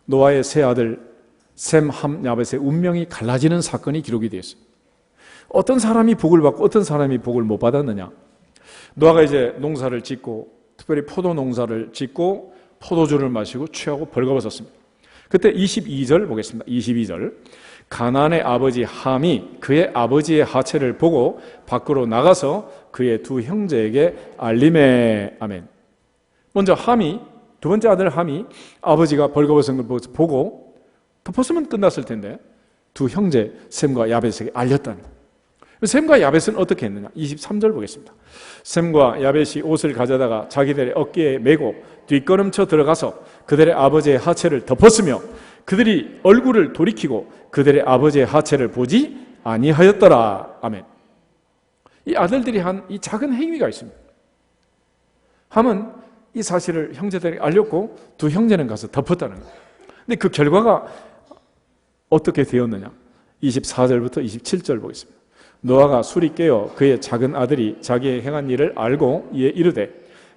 노아의 세 아들 셈, 함, 야벳의 운명이 갈라지는 사건이 기록이 되어 있어요. 어떤 사람이 복을 받고 어떤 사람이 복을 못 받았느냐? 노아가 이제 농사를 짓고, 특별히 포도 농사를 짓고 포도주를 마시고 취하고 벌거벗었습니다. 그때 22절 보겠습니다. 22절. 가나안의 아버지 함이 그의 아버지의 하체를 보고 밖으로 나가서 그의 두 형제에게 알림해. 아멘. 먼저 함이, 두 번째 아들 함이 아버지가 벌거벗은 걸 보고 덮었으면 끝났을 텐데 두 형제 셈과 야벳에게 알렸다는 거예요. 셈과 야벳은 어떻게 했느냐? 23절 보겠습니다. 셈과 야벳이 옷을 가져다가 자기들의 어깨에 메고 뒷걸음쳐 들어가서 그들의 아버지의 하체를 덮었으며 그들이 얼굴을 돌이키고 그들의 아버지의 하체를 보지 아니하였더라. 아멘. 이 아들들이 한 이 작은 행위가 있습니다. 함은 이 사실을 형제들에게 알렸고 두 형제는 가서 덮었다는 거예요. 근데 그 결과가 어떻게 되었느냐? 24절부터 27절 보겠습니다. 노아가 술이 깨어 그의 작은 아들이 자기의 행한 일을 알고 이에 이르되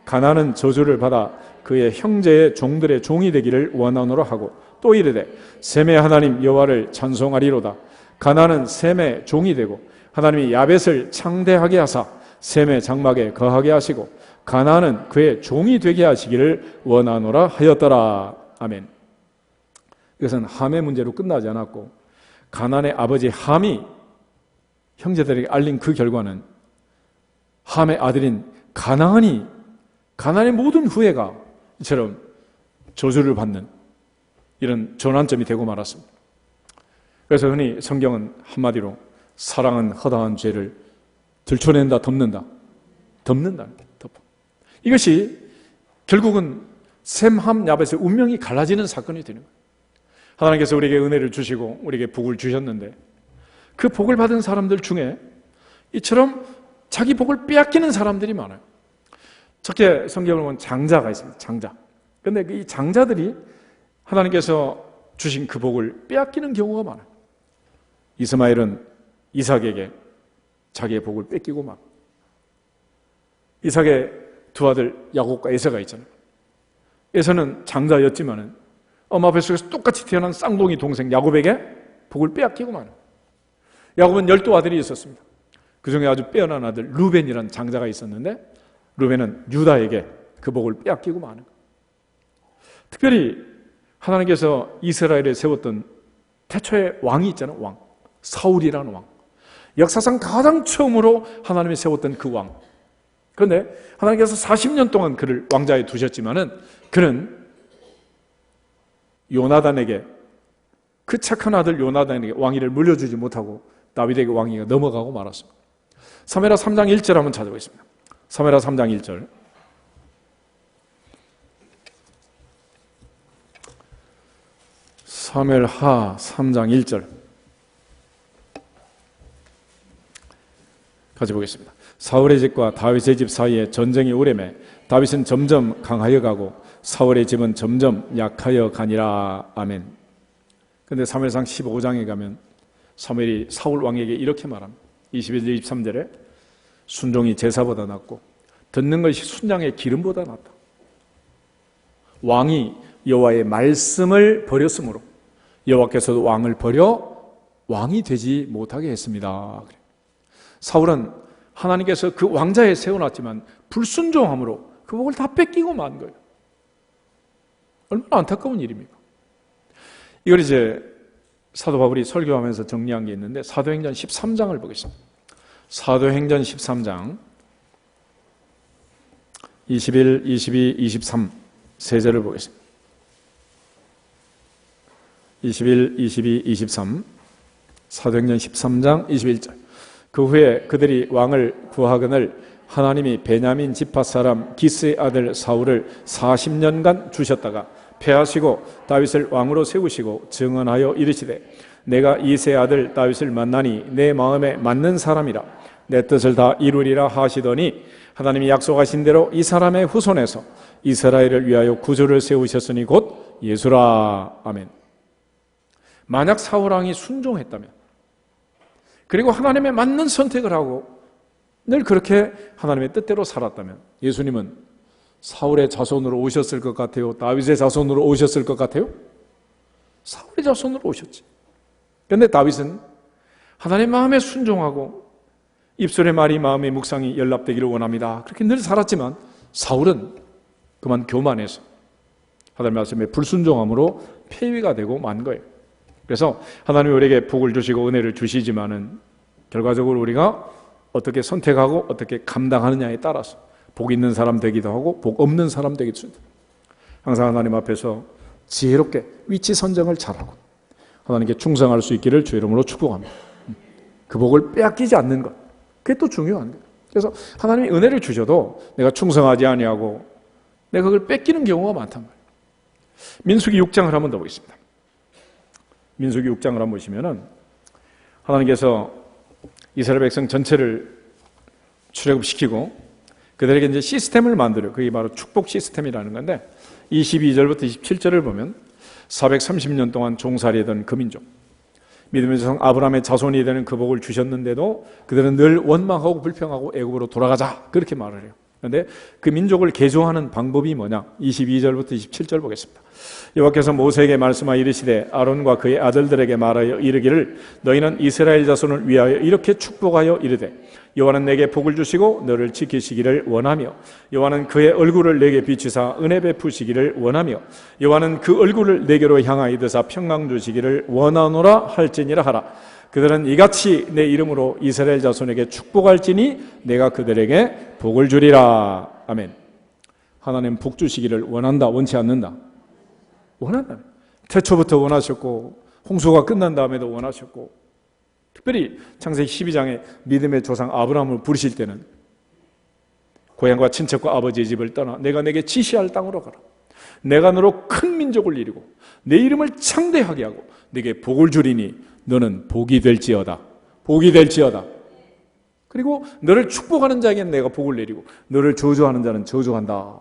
가나안은 저주를 받아 그의 형제의 종들의 종이 되기를 원하노라 하고 또 이르되 셈의 하나님 여호와를 찬송하리로다. 가나안은 셈의 종이 되고 하나님이 야벳을 창대하게 하사 셈의 장막에 거하게 하시고 가나안은 그의 종이 되게 하시기를 원하노라 하였더라. 아멘. 이것은 함의 문제로 끝나지 않았고 가나안의 아버지 함이 형제들에게 알린 그 결과는 함의 아들인 가나안의 모든 후예가 이처럼 저주를 받는 이런 전환점이 되고 말았습니다. 그래서 흔히 성경은 한마디로 사랑은 허다한 죄를 들춰낸다, 덮는다. 덮어. 이것이 결국은 셈, 함, 야벳의 운명이 갈라지는 사건이 되는 거예요. 하나님께서 우리에게 은혜를 주시고 우리에게 복을 주셨는데 그 복을 받은 사람들 중에 이처럼 자기 복을 빼앗기는 사람들이 많아요. 첫째 성경을 보면 장자가 있습니다. 장자. 그런데 이 장자들이 하나님께서 주신 그 복을 빼앗기는 경우가 많아요. 이스마엘은 이삭에게 자기의 복을 뺏기고 막. 이삭의 두 아들 야곱과 에서가 있잖아요. 에서는 장자였지만은 엄마 뱃속에서 똑같이 태어난 쌍둥이 동생 야곱에게 복을 빼앗기고 많아요. 야곱은 12아들이 있었습니다. 그 중에 아주 빼어난 아들 루벤이라는 장자가 있었는데 루벤은 유다에게 그 복을 빼앗기고 마는 거예요. 특별히 하나님께서 이스라엘에 세웠던 태초의 왕이 있잖아요. 왕. 사울이라는 왕. 역사상 가장 처음으로 하나님이 세웠던 그 왕. 그런데 하나님께서 40년 동안 그를 왕자에 두셨지만은 그는 요나단에게, 그 착한 아들 요나단에게 왕위를 물려주지 못하고 다윗에게 왕위가 넘어가고 말았습니다. 사무엘하 3장 1절 한번 찾아보겠습니다. 사무엘하 3장 1절. 사무엘하 3장 1절 같이 보겠습니다. 사울의 집과 다윗의 집 사이에 전쟁이 오래매 다윗은 점점 강하여 가고 사울의 집은 점점 약하여 가니라. 아멘. 그런데 사무엘상 15장에 가면 사무엘이 사울 왕에게 이렇게 말합니다. 21절 23절에 순종이 제사보다 낫고 듣는 것이 순장의 기름보다 낫다. 왕이 여호와의 말씀을 버렸으므로 여호와께서도 왕을 버려 왕이 되지 못하게 했습니다. 사울은 하나님께서 그 왕자에 세워놨지만 불순종함으로 그 복을 다 뺏기고 만 거예요. 얼마나 안타까운 일입니까? 이걸 이제 사도 바울이 설교하면서 정리한 게 있는데 사도행전 13장을 보겠습니다. 사도행전 13장 21, 22, 23 세 절을 보겠습니다. 21, 22, 23 사도행전 13장 21절. 그 후에 그들이 왕을 구하거늘 하나님이 베냐민 지파 사람 기스의 아들 사울을 40년간 주셨다가 패하시고 다윗을 왕으로 세우시고 증언하여 이르시되 내가 이새의 아들 다윗을 만나니 내 마음에 맞는 사람이라 내 뜻을 다 이루리라 하시더니 하나님이 약속하신 대로 이 사람의 후손에서 이스라엘을 위하여 구주를 세우셨으니 곧 예수라. 아멘. 만약 사울 왕이 순종했다면 그리고 하나님에 맞는 선택을 하고 늘 그렇게 하나님의 뜻대로 살았다면 예수님은 사울의 자손으로 오셨을 것 같아요? 다윗의 자손으로 오셨을 것 같아요? 사울의 자손으로 오셨지. 그런데 다윗은 하나님 마음에 순종하고 입술의 말이 마음의 묵상이 연락되기를 원합니다. 그렇게 늘 살았지만 사울은 그만 교만해서 하나님 말씀에 불순종함으로 폐위가 되고 만 거예요. 그래서 하나님이 우리에게 복을 주시고 은혜를 주시지만은 결과적으로 우리가 어떻게 선택하고 어떻게 감당하느냐에 따라서 복 있는 사람 되기도 하고 복 없는 사람 되기도 합니다. 항상 하나님 앞에서 지혜롭게 위치 선정을 잘하고 하나님께 충성할 수 있기를 주의 이름으로 축복합니다. 그 복을 빼앗기지 않는 것, 그게 또 중요한 거예요. 그래서 하나님이 은혜를 주셔도 내가 충성하지 아니하고 내가 그걸 뺏기는 경우가 많단 말이에요. 민수기 6장을 한번 더 보겠습니다. 민수기 6장을 한번 보시면은 하나님께서 이스라엘 백성 전체를 출애굽시키고 그들에게 이제 시스템을 만들어요. 그게 바로 축복 시스템이라는 건데 22절부터 27절을 보면 430년 동안 종살이던 그 민족, 믿음의 조상 아브라함의 자손이 되는 그 복을 주셨는데도 그들은 늘 원망하고 불평하고 애굽으로 돌아가자 그렇게 말을 해요. 그런데 그 민족을 개조하는 방법이 뭐냐? 22절부터 27절 보겠습니다. 여호와께서 모세에게 말씀하여 이르시되 아론과 그의 아들들에게 말하여 이르기를 너희는 이스라엘 자손을 위하여 이렇게 축복하여 이르되 여호와는 내게 복을 주시고 너를 지키시기를 원하며 여호와는 그의 얼굴을 내게 비추사 은혜 베푸시기를 원하며 여호와는 그 얼굴을 내게로 향하여 드사 평강 주시기를 원하노라 할지니라 하라. 그들은 이같이 내 이름으로 이스라엘 자손에게 축복할지니 내가 그들에게 복을 주리라. 아멘. 하나님 복 주시기를 원한다, 원치 않는다? 원한다. 태초부터 원하셨고 홍수가 끝난 다음에도 원하셨고 특별히 창세기 12장에 믿음의 조상 아브라함을 부르실 때는 고향과 친척과 아버지의 집을 떠나 내가 내게 지시할 땅으로 가라. 내가 너로 큰 민족을 이루고 내 이름을 창대하게 하고 내게 복을 주리니 너는 복이 될지어다. 복이 될지어다. 그리고 너를 축복하는 자에게는 내가 복을 내리고 너를 저주하는 자는 저주한다.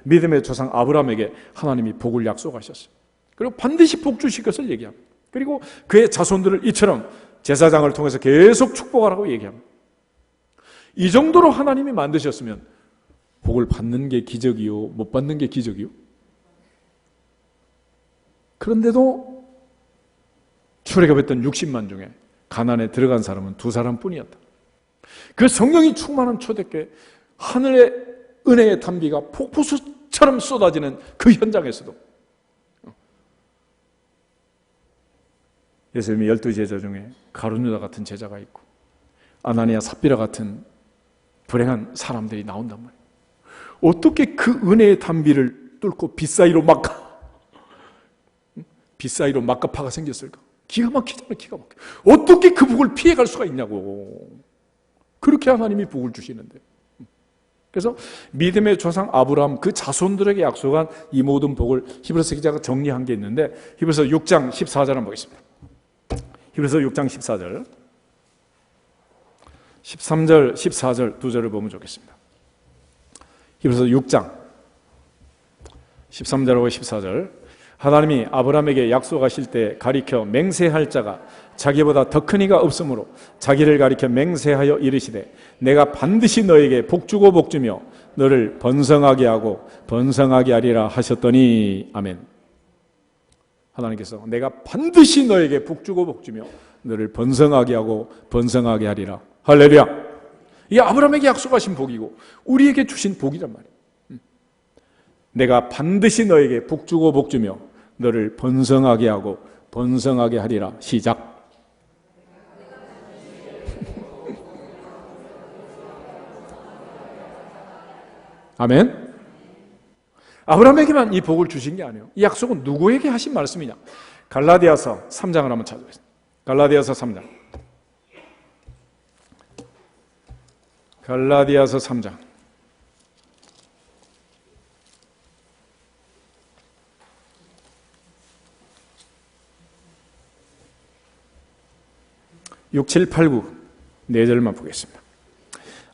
믿음의 조상 아브라함에게 하나님이 복을 약속하셨어요. 그리고 반드시 복 주실 것을 얘기합니다. 그리고 그의 자손들을 이처럼 제사장을 통해서 계속 축복하라고 얘기합니다. 이 정도로 하나님이 만드셨으면 복을 받는 게 기적이요, 못 받는 게 기적이요? 그런데도 출애굽했던 60만 중에 가나안에 들어간 사람은 2사람뿐이었다. 그 성령이 충만한 초대교회, 하늘의 은혜의 단비가 폭포수처럼 쏟아지는 그 현장에서도 예수님의 12제자 중에 가룟유다 같은 제자가 있고 아나니아 삽비라 같은 불행한 사람들이 나온단 말이에요. 어떻게 그 은혜의 단비를 뚫고 빗사이로 막가파가 생겼을까? 기가 막히잖아요. 기가 막혀. 어떻게 그 복을 피해갈 수가 있냐고. 그렇게 하나님이 복을 주시는데. 그래서 믿음의 조상 아브라함 그 자손들에게 약속한 이 모든 복을 히브리서 기자가 정리한 게 있는데 히브리서 6장 14절 한번 보겠습니다. 히브리서 6장 14절 13절 14절 두 절을 보면 좋겠습니다. 히브리서 6장 13절하고 14절 하나님이 아브라함에게 약속하실 때 가리켜 맹세할 자가 자기보다 더 큰 이가 없으므로 자기를 가리켜 맹세하여 이르시되 내가 반드시 너에게 복주고 복주며 너를 번성하게 하고 번성하게 하리라 하셨더니 아멘. 하나님께서 내가 반드시 너에게 복주고 복주며 너를 번성하게 하고 번성하게 하리라. 할렐루야. 이게 아브라함에게 약속하신 복이고 우리에게 주신 복이란 말이에요. 내가 반드시 너에게 복주고 복주며 너를 번성하게 하고 번성하게 하리라. 시작. 아멘. 아브라함에게만 이 복을 주신 게 아니에요. 이 약속은 누구에게 하신 말씀이냐? 갈라디아서 3장을 한번 찾아보겠습니다. 갈라디아서 3장. 갈라디아서 3장. 6, 7, 8, 9 4절만 보겠습니다.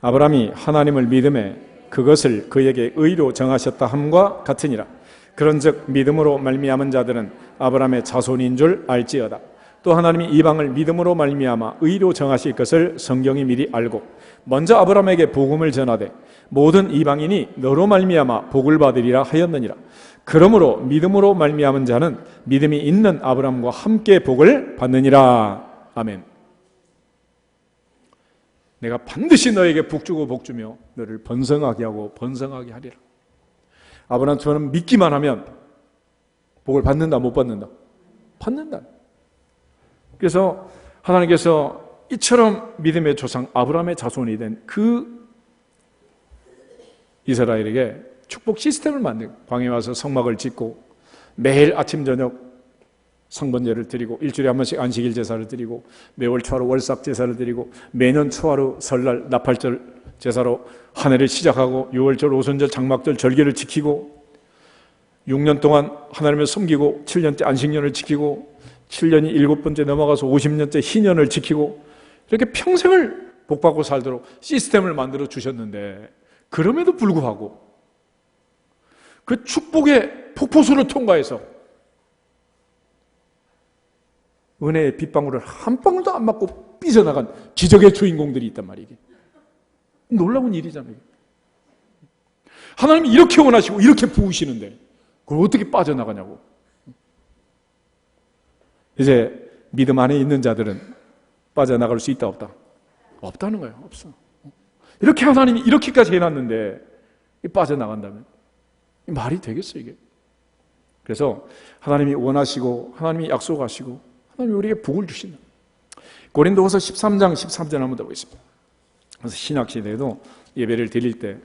아브라함이 하나님을 믿음에 그것을 그에게 의로 정하셨다 함과 같으니라. 그런즉 믿음으로 말미암은 자들은 아브라함의 자손인 줄 알지어다. 또 하나님이 이방을 믿음으로 말미암아 의로 정하실 것을 성경이 미리 알고 먼저 아브라함에게 복음을 전하되 모든 이방인이 너로 말미암아 복을 받으리라 하였느니라. 그러므로 믿음으로 말미암은 자는 믿음이 있는 아브라함과 함께 복을 받느니라. 아멘. 내가 반드시 너에게 북주고 복주며 너를 번성하게 하고 번성하게 하리라. 아브라함처럼 믿기만 하면 복을 받는다, 못 받는다? 받는다. 그래서 하나님께서 이처럼 믿음의 조상 아브라함의 자손이 된 그 이스라엘에게 축복 시스템을 만들고 광야에 와서 성막을 짓고 매일 아침 저녁 성번제를 드리고 일주일에 한 번씩 안식일 제사를 드리고 매월 초하루 월삭 제사를 드리고 매년 초하루 설날 나팔절 제사로 한 해를 시작하고 6월절 오순절 장막절 절기를 지키고 6년 동안 하나님을 섬기고 7년째 안식년을 지키고 7년이 7번째 넘어가서 50년째 희년을 지키고 이렇게 평생을 복받고 살도록 시스템을 만들어 주셨는데 그럼에도 불구하고 그 축복의 폭포수를 통과해서 은혜의 빗방울을 한 방울도 안 맞고 삐져나간 기적의 주인공들이 있단 말이에요. 놀라운 일이잖아요. 하나님이 이렇게 원하시고 이렇게 부으시는데 그걸 어떻게 빠져나가냐고. 이제 믿음 안에 있는 자들은 빠져나갈 수 있다 없다? 없다는 거예요. 없어. 이렇게 하나님이 이렇게까지 해놨는데 빠져나간다면 말이 되겠어요 이게. 그래서 하나님이 원하시고 하나님이 약속하시고 하나님이 우리에게 복을 주신다. 고린도후서 13장 13절 한번 들어보겠습니다. 그래서 신약시대에도 예배를 드릴 때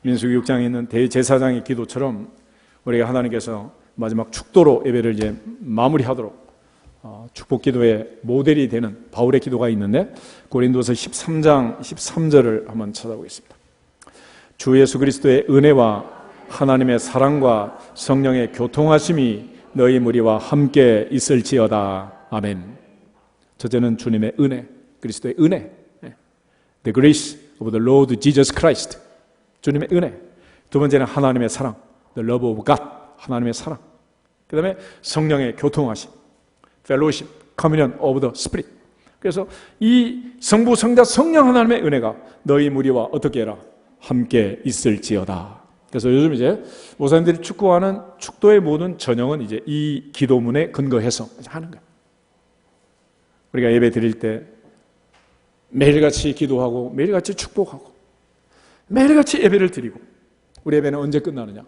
민수기 6장에 있는 대제사장의 기도처럼 우리가 하나님께서 마지막 축도로 예배를 이제 마무리하도록 축복 기도의 모델이 되는 바울의 기도가 있는데 고린도서 13장 13절을 한번 찾아보겠습니다. 주 예수 그리스도의 은혜와 하나님의 사랑과 성령의 교통하심이 너희 무리와 함께 있을지어다. 아멘. 첫째는 주님의 은혜, 그리스도의 은혜, The grace of the Lord Jesus Christ, 주님의 은혜. 두 번째는 하나님의 사랑, The love of God, 하나님의 사랑. 그 다음에 성령의 교통하심, Fellowship, Communion of the Spirit. 그래서 이 성부, 성자, 성령 하나님의 은혜가 너희 무리와 어떻게 해라? 함께 있을지어다. 그래서 요즘 이제 목사님들이 축구하는 축도의 모든 전형은 이제 이 기도문에 근거해서 하는 거예요. 우리가 예배 드릴 때 매일같이 기도하고 매일같이 축복하고 매일같이 예배를 드리고 우리 예배는 언제 끝나느냐?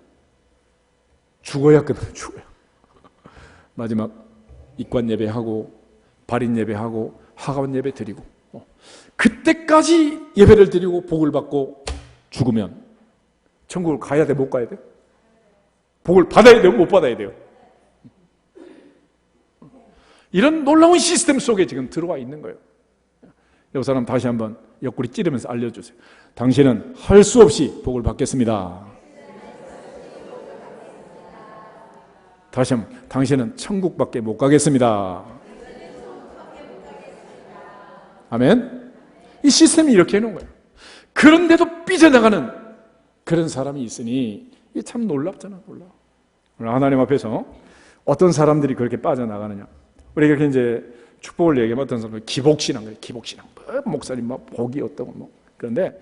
죽어야 끝나요. 죽어요. 마지막 입관 예배하고 발인 예배하고 하가원 예배 드리고 그때까지 예배를 드리고 복을 받고 죽으면 천국을 가야 돼? 못 가야 돼? 복을 받아야 돼요? 못 받아야 돼요? 이런 놀라운 시스템 속에 지금 들어와 있는 거예요. 이 사람 다시 한번 옆구리 찌르면서 알려주세요. 당신은 할 수 없이 복을 받겠습니다. 다시 한번 당신은 천국밖에 못 가겠습니다. 아멘. 이 시스템이 이렇게 해놓은 거예요. 그런데도 삐져나가는 그런 사람이 있으니 이게 참 놀랍잖아. 놀라워. 하나님 앞에서 어떤 사람들이 그렇게 빠져나가느냐. 우리가 이렇게 이제 축복을 얘기하면 어떤 사람들 기복신앙 그래. 기복신앙. 목사님 막 복이 어떤 뭐. 그런데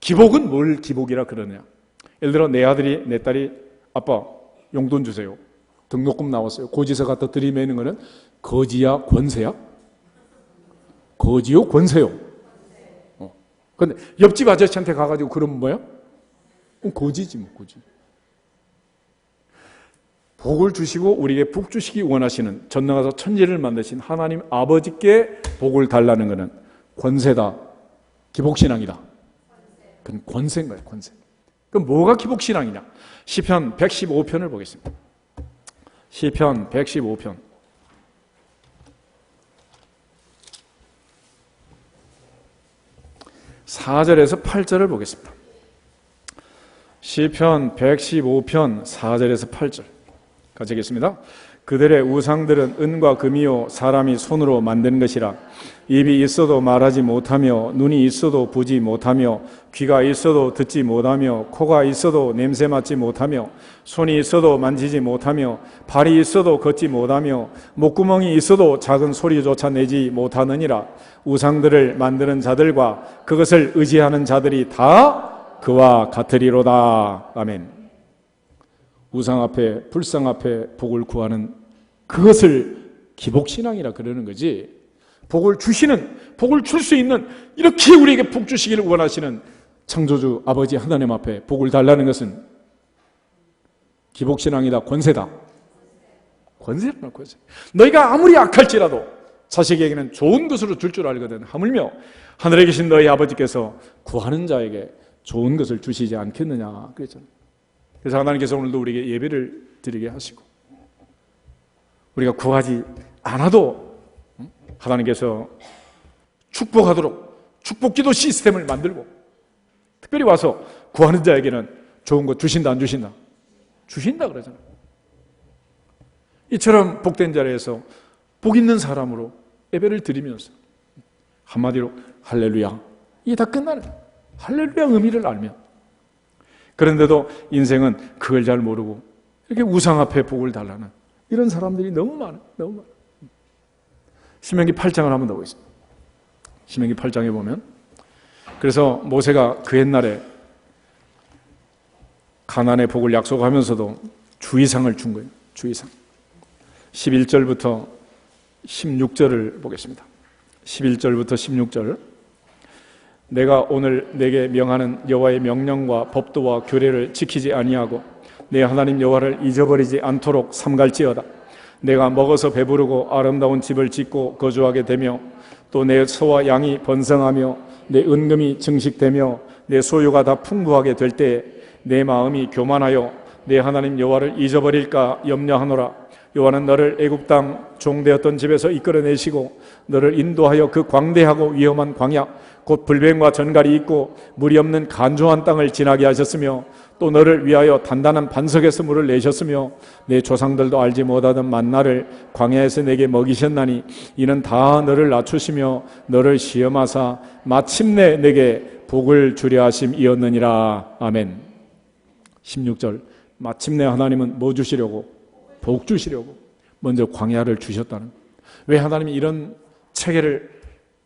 기복은 뭘 기복이라 그러냐. 예를 들어 내 아들이 내 딸이 아빠 용돈 주세요. 등록금 나왔어요. 고지서 갖다 들이매는 거는 거지야 권세야? 거지요 권세요. 그런데 옆집 아저씨한테 가가지고 그러면 뭐야? 거지지 뭐 거지. 복을 주시고 우리에게 복 주시기 원하시는 전능하사 천지를 만드신 하나님 아버지께 복을 달라는 것은 권세다. 기복신앙이다. 그건 권세인 거예요. 권세. 그럼 뭐가 기복신앙이냐? 시편 115편을 보겠습니다. 시편 115편 4절에서 8절을 보겠습니다. 시편 115편 4절에서 8절 같이 읽겠습니다. 그들의 우상들은 은과 금이요 사람이 손으로 만든 것이라. 입이 있어도 말하지 못하며 눈이 있어도 보지 못하며 귀가 있어도 듣지 못하며 코가 있어도 냄새 맡지 못하며 손이 있어도 만지지 못하며 발이 있어도 걷지 못하며 목구멍이 있어도 작은 소리조차 내지 못하느니라. 우상들을 만드는 자들과 그것을 의지하는 자들이 다 그와 같으리로다. 아멘. 우상 앞에 불상 앞에 복을 구하는 그것을 기복신앙이라 그러는 거지. 복을 주시는, 복을 줄 수 있는, 이렇게 우리에게 복 주시기를 원하시는 창조주 아버지 하나님 앞에 복을 달라는 것은 기복신앙이다, 권세다. 권세라는 권세. 너희가 아무리 악할지라도 자식에게는 좋은 것으로 줄 줄 알거든. 하물며 하늘에 계신 너희 아버지께서 구하는 자에게 좋은 것을 주시지 않겠느냐 그랬잖아요. 그래서 하나님께서 오늘도 우리에게 예배를 드리게 하시고, 우리가 구하지 않아도 하나님께서 축복하도록 축복기도 시스템을 만들고, 특별히 와서 구하는 자에게는 좋은 것 주신다, 안 주신다? 주신다 그러잖아요. 이처럼 복된 자리에서 복 있는 사람으로 예배를 드리면서 한마디로 할렐루야, 이게 다 끝나는 거예요. 할렐루야 의미를 알면. 그런데도 인생은 그걸 잘 모르고 이렇게 우상 앞에 복을 달라는 이런 사람들이 너무 많아요. 너무 많아요. 신명기 8장을 한번 더 보겠습니다. 신명기 8장에 보면, 그래서 모세가 그 옛날에 가나안의 복을 약속하면서도 주의상을 준 거예요. 주의상. 11절부터 16절을 보겠습니다. 11절부터 16절. 내가 오늘 내게 명하는 여호와의 명령과 법도와 규례를 지키지 아니하고 내 하나님 여호와를 잊어버리지 않도록 삼갈지어다. 내가 먹어서 배부르고 아름다운 집을 짓고 거주하게 되며, 또 내 소와 양이 번성하며 내 은금이 증식되며 내 소유가 다 풍부하게 될 때에 내 마음이 교만하여 내 하나님 여호와를 잊어버릴까 염려하노라. 여호와는 너를 애굽 땅 종되었던 집에서 이끌어내시고 너를 인도하여 그 광대하고 위험한 광야, 곧 불뱀과 전갈이 있고 물이 없는 간조한 땅을 지나게 하셨으며, 또 너를 위하여 단단한 반석에서 물을 내셨으며 내 조상들도 알지 못하던 만나를 광야에서 내게 먹이셨나니, 이는 다 너를 낮추시며 너를 시험하사 마침내 내게 복을 주려 하심이었느니라. 아멘. 16절. 마침내 하나님은 뭐 주시려고? 복 주시려고 먼저 광야를 주셨다는. 왜 하나님이 이런 체계를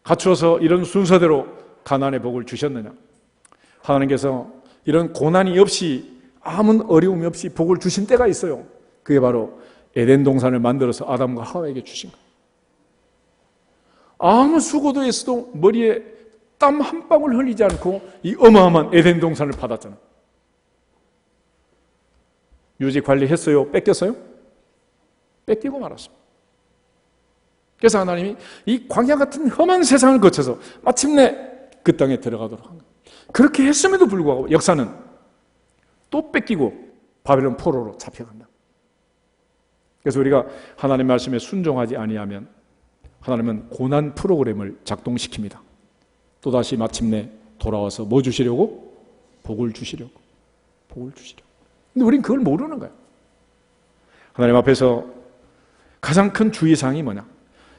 갖추어서 이런 순서대로 가나안의 복을 주셨느냐? 하나님께서 이런 고난이 없이, 아무 어려움이 없이 복을 주신 때가 있어요. 그게 바로 에덴 동산을 만들어서 아담과 하와에게 주신 거예요. 아무 수고도 했어도 머리에 땀 한 방울 흘리지 않고 이 어마어마한 에덴 동산을 받았잖아요. 유지 관리했어요? 뺏겼어요? 뺏기고 말았습니다. 그래서 하나님이 이 광야 같은 험한 세상을 거쳐서 마침내 그 땅에 들어가도록 한 거예요. 그렇게 했음에도 불구하고 역사는 또 뺏기고 바벨론 포로로 잡혀간다. 그래서 우리가 하나님의 말씀에 순종하지 아니하면 하나님은 고난 프로그램을 작동시킵니다. 또다시 마침내 돌아와서 뭐 주시려고? 복을 주시려고. 복을 주시려고. 근데 우린 그걸 모르는 거예요. 하나님 앞에서 가장 큰 주의사항이 뭐냐?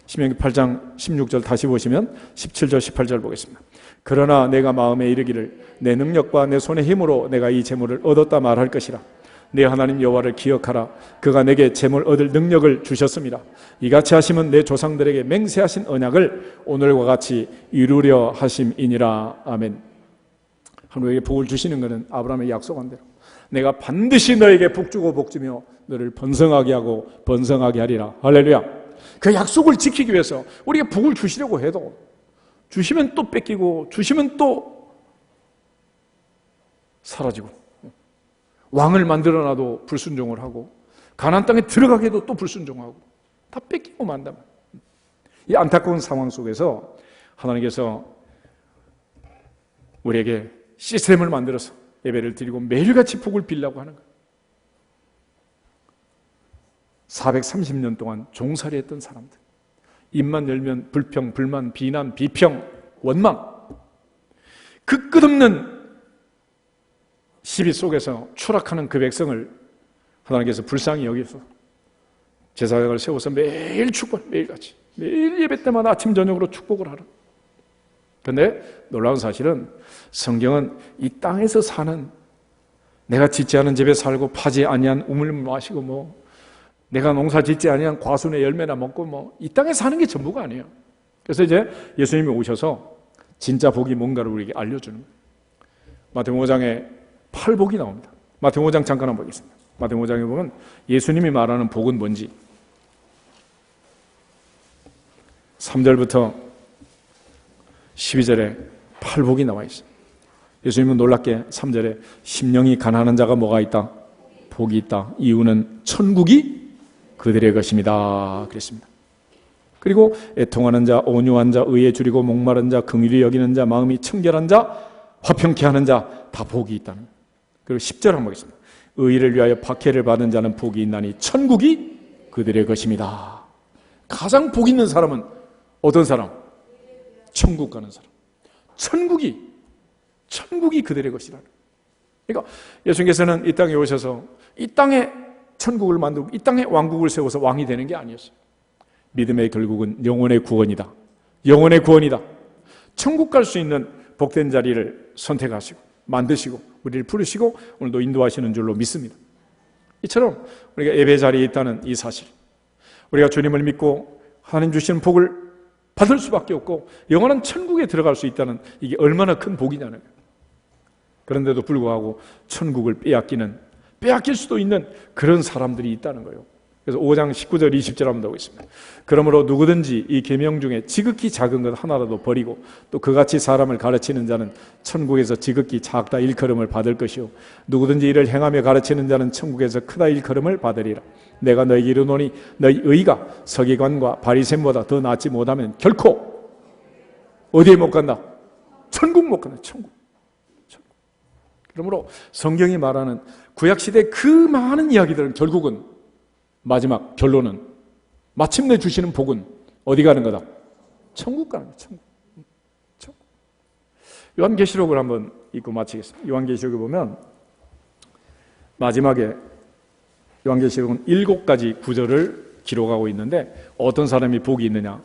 신명기 8장 16절 다시 보시면 17절 18절 보겠습니다. 그러나 내가 마음에 이르기를 내 능력과 내 손의 힘으로 내가 이 재물을 얻었다 말할 것이라. 내 하나님 여호와를 기억하라. 그가 내게 재물 얻을 능력을 주셨습니다. 이같이 하심은 내 조상들에게 맹세하신 언약을 오늘과 같이 이루려 하심이니라. 아멘. 하나님에게 복을 주시는 것은 아브라함의 약속한 대로 내가 반드시 너에게 복주고 복주며 너를 번성하게 하고 번성하게 하리라. 할렐루야. 그 약속을 지키기 위해서 우리가 복을 주시려고 해도 주시면 또 뺏기고 주시면 또 사라지고, 왕을 만들어놔도 불순종을 하고 가나안 땅에 들어가게 해도 또 불순종하고 다 뺏기고 만다. 이 안타까운 상황 속에서 하나님께서 우리에게 시스템을 만들어서 예배를 드리고 매일같이 복을 빌라고 하는 거예요. 430년 동안 종살이 했던 사람들, 입만 열면 불평, 불만, 비난, 비평, 원망, 그 끝없는 시비 속에서 추락하는 그 백성을 하나님께서 불쌍히 여기서 제사장을 세워서 매일 축복, 매일같이 매일 예배 때마다 아침 저녁으로 축복을 하라. 그런데 놀라운 사실은 성경은 이 땅에서 사는, 내가 짓지 않은 집에 살고 파지 아니한 우물 마시고 내가 농사 짓지 아니한 과수의 열매나 먹고 이 땅에 사는 게 전부가 아니에요. 그래서 이제 예수님이 오셔서 진짜 복이 뭔가를 우리에게 알려주는 거예요. 마태복음 5장에 8복이 나옵니다. 마태복음 5장 잠깐 한번 보겠습니다. 마태복음 5장에 보면 예수님이 말하는 복은 뭔지 3절부터 12절에 팔복이 나와 있어요. 예수님은 놀랍게 3절에 심령이 가난한 자가 뭐가 있다? 복이 있다. 이유는 천국이 그들의 것입니다. 그랬습니다. 그리고 애통하는 자, 온유한 자, 의에 줄이고 목마른 자, 긍휼히 여기는 자, 마음이 청결한 자, 화평케 하는 자, 다 복이 있다는 거예요. 그리고 10절 한번 보겠습니다. 의를 위하여 박해를 받은 자는 복이 있나니 천국이 그들의 것입니다. 가장 복 있는 사람은 어떤 사람? 천국 가는 사람. 천국이 그들의 것이라는 거예요. 그러니까 예수님께서는 이 땅에 오셔서 이 땅에 천국을 만들고 이 땅에 왕국을 세워서 왕이 되는 게 아니었어요. 믿음의 결국은 영혼의 구원이다. 영혼의 구원이다. 천국 갈 수 있는 복된 자리를 선택하시고 만드시고 우리를 부르시고 오늘도 인도하시는 줄로 믿습니다. 이처럼 우리가 예배 자리에 있다는 이 사실, 우리가 주님을 믿고 하나님 주시는 복을 받을 수밖에 없고 영원한 천국에 들어갈 수 있다는 이게 얼마나 큰 복이냐는 거예요. 그런데도 불구하고 천국을 빼앗길 수도 있는 그런 사람들이 있다는 거예요. 그래서 5장 19절 20절 한번 보고 있습니다. 그러므로 누구든지 이 계명 중에 지극히 작은 것 하나라도 버리고 또 그같이 사람을 가르치는 자는 천국에서 지극히 작다 일컬음을 받을 것이요 누구든지 이를 행하며 가르치는 자는 천국에서 크다 일컬음을 받으리라. 내가 너희에게 이르노니 너희 의가 서기관과 바리새인보다 더 낫지 못하면 결코 어디에 못 간다? 천국 못 간다. 천국. 그러므로 성경이 말하는 구약시대 그 많은 이야기들은 결국은 마지막 결론은 마침내 주시는 복은 어디 가는 거다? 천국 가는 거다. 천국. 요한계시록을 한번 읽고 마치겠습니다. 요한계시록에 보면 마지막에 요한계시록은 7가지 구절을 기록하고 있는데 어떤 사람이 복이 있느냐?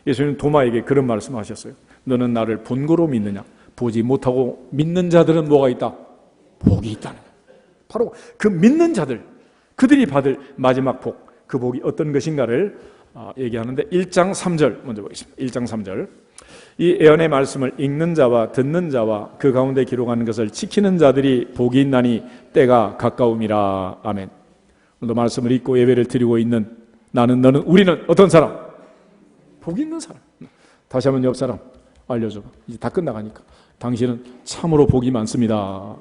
예수님은 도마에게 그런 말씀하셨어요. 너는 나를 본고로 믿느냐? 보지 못하고 믿는 자들은 뭐가 있다? 복이 있다는 거예요. 바로 그 믿는 자들, 그들이 받을 마지막 복, 그 복이 어떤 것인가를 얘기하는데 1장 3절 먼저 보겠습니다. 1장 3절. 이 예언의 말씀을 읽는 자와 듣는 자와 그 가운데 기록하는 것을 지키는 자들이 복이 있나니 때가 가까움이라. 아멘. 오늘도 말씀을 읽고 예배를 드리고 있는 나는, 너는, 우리는 어떤 사람? 복 있는 사람. 다시 한번 옆 사람 알려줘. 이제 다 끝나가니까. 당신은 참으로 복이 많습니다.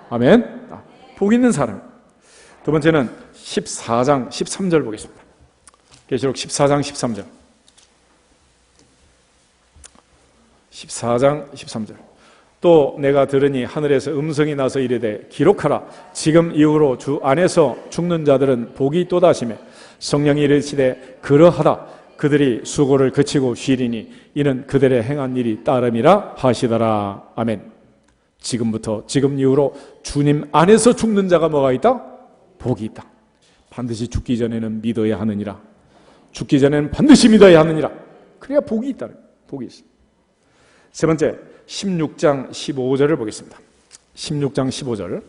아멘. 복 있는 사람. 두 번째는 14장 13절 보겠습니다. 계시록 14장 13절. 14장 13절. 또 내가 들으니 하늘에서 음성이 나서 이르되 기록하라. 지금 이후로 주 안에서 죽는 자들은 복이 또다시매 성령이 이르시되 그러하다. 그들이 수고를 그치고 쉬리니 이는 그들의 행한 일이 따름이라 하시더라. 아멘. 지금부터 지금 이후로 주님 안에서 죽는 자가 뭐가 있다? 복이 있다. 반드시 죽기 전에는 믿어야 하느니라. 죽기 전에는 반드시 믿어야 하느니라. 그래야 복이 있다. 복이 있어. 세 번째 16장 15절을 보겠습니다. 16장 15절.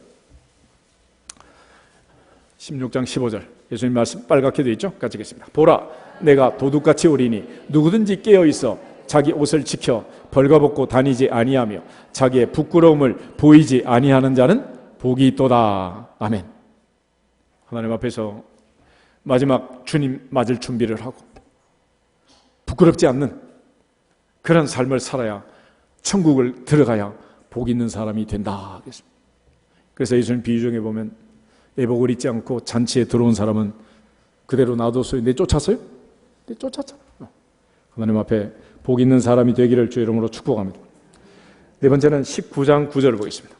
16장 15절. 예수님 말씀 빨갛게 되어 있죠? 같이 읽겠습니다. 보라, 내가 도둑같이 오리니 누구든지 깨어있어 자기 옷을 지켜 벌거벗고 다니지 아니하며 자기의 부끄러움을 보이지 아니하는 자는 복이 있도다. 아멘. 하나님 앞에서 마지막 주님 맞을 준비를 하고 부끄럽지 않는 그런 삶을 살아야 천국을 들어가야 복 있는 사람이 된다. 그래서 예수님 비유 중에 보면 애복을 잊지 않고 잔치에 들어온 사람은 그대로 놔뒀어요. 내쫓았어요? 내쫓았잖아. 하나님 앞에 복 있는 사람이 되기를 주의 이름으로 축복합니다. 네 번째는 19장 9절을 보겠습니다.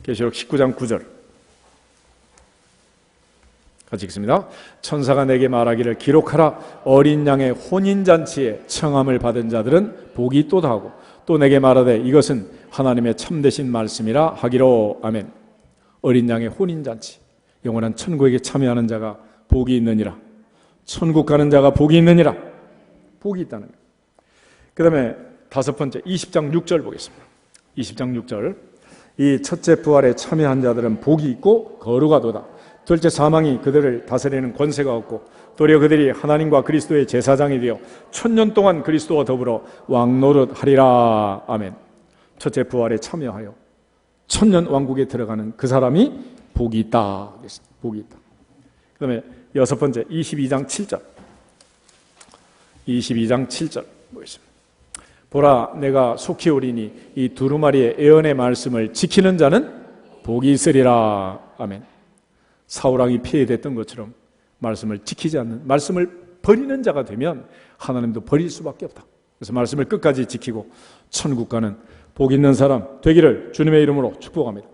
계시록 19장 9절 같이 읽습니다. 천사가 내게 말하기를 기록하라. 어린 양의 혼인잔치에 청함을 받은 자들은 복이 있도다 하고 또 내게 말하되 이것은 하나님의 참되신 말씀이라 하기로. 아멘. 어린 양의 혼인잔치, 영원한 천국에 참여하는 자가 복이 있느니라. 천국 가는 자가 복이 있느니라. 복이 있다는 거예요. 그 다음에 다섯 번째 20장 6절 보겠습니다. 20장 6절. 이 첫째 부활에 참여한 자들은 복이 있고 거룩하도다. 둘째 사망이 그들을 다스리는 권세가 없고 도리어 그들이 하나님과 그리스도의 제사장이 되어 1000년 동안 그리스도와 더불어 왕노릇하리라. 아멘. 첫째 부활에 참여하여 1000년 왕국에 들어가는 그 사람이 복이 있다. 복이 있다. 그 다음에 여섯 번째 22장 7절. 22장 7절 보겠습니다. 보라, 내가 속히 오리니 이 두루마리의 예언의 말씀을 지키는 자는 복이 있으리라. 아멘. 사울왕이 폐해됐던 것처럼 말씀을 지키지 않는, 말씀을 버리는 자가 되면 하나님도 버릴 수밖에 없다. 그래서 말씀을 끝까지 지키고 천국 가는 복 있는 사람 되기를 주님의 이름으로 축복합니다.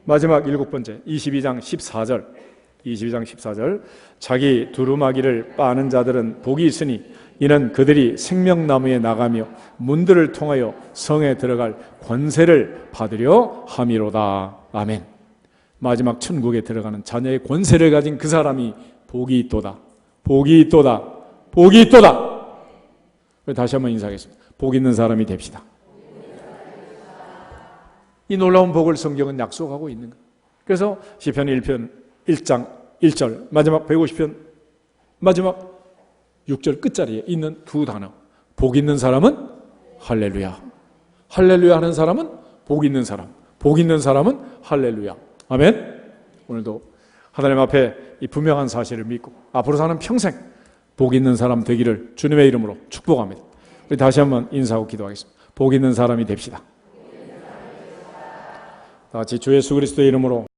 마지막 7번째 22장 14절 자기 두루마기를 빠는 자들은 복이 있으니 이는 그들이 생명나무에 나가며 문들을 통하여 성에 들어갈 권세를 받으려 함이로다. 아멘. 마지막 천국에 들어가는 자녀의 권세를 가진 그 사람이 복이 있도다. 복이 있도다. 복이 있도다. 다시 한번 인사하겠습니다. 복 있는 사람이 됩시다. 이 놀라운 복을 성경은 약속하고 있는 거예요. 그래서 시편 1편 1장 1절 마지막 150편 마지막 6절 끝자리에 있는 두 단어, 복 있는 사람은 할렐루야, 할렐루야 하는 사람은 복 있는 사람, 복 있는 사람은 할렐루야. 아멘. 오늘도 하나님 앞에 이 분명한 사실을 믿고 앞으로 사는 평생 복 있는 사람 되기를 주님의 이름으로 축복합니다. 우리 다시 한번 인사하고 기도하겠습니다. 복 있는 사람이 됩시다. 다 같이 주 예수 그리스도의 이름으로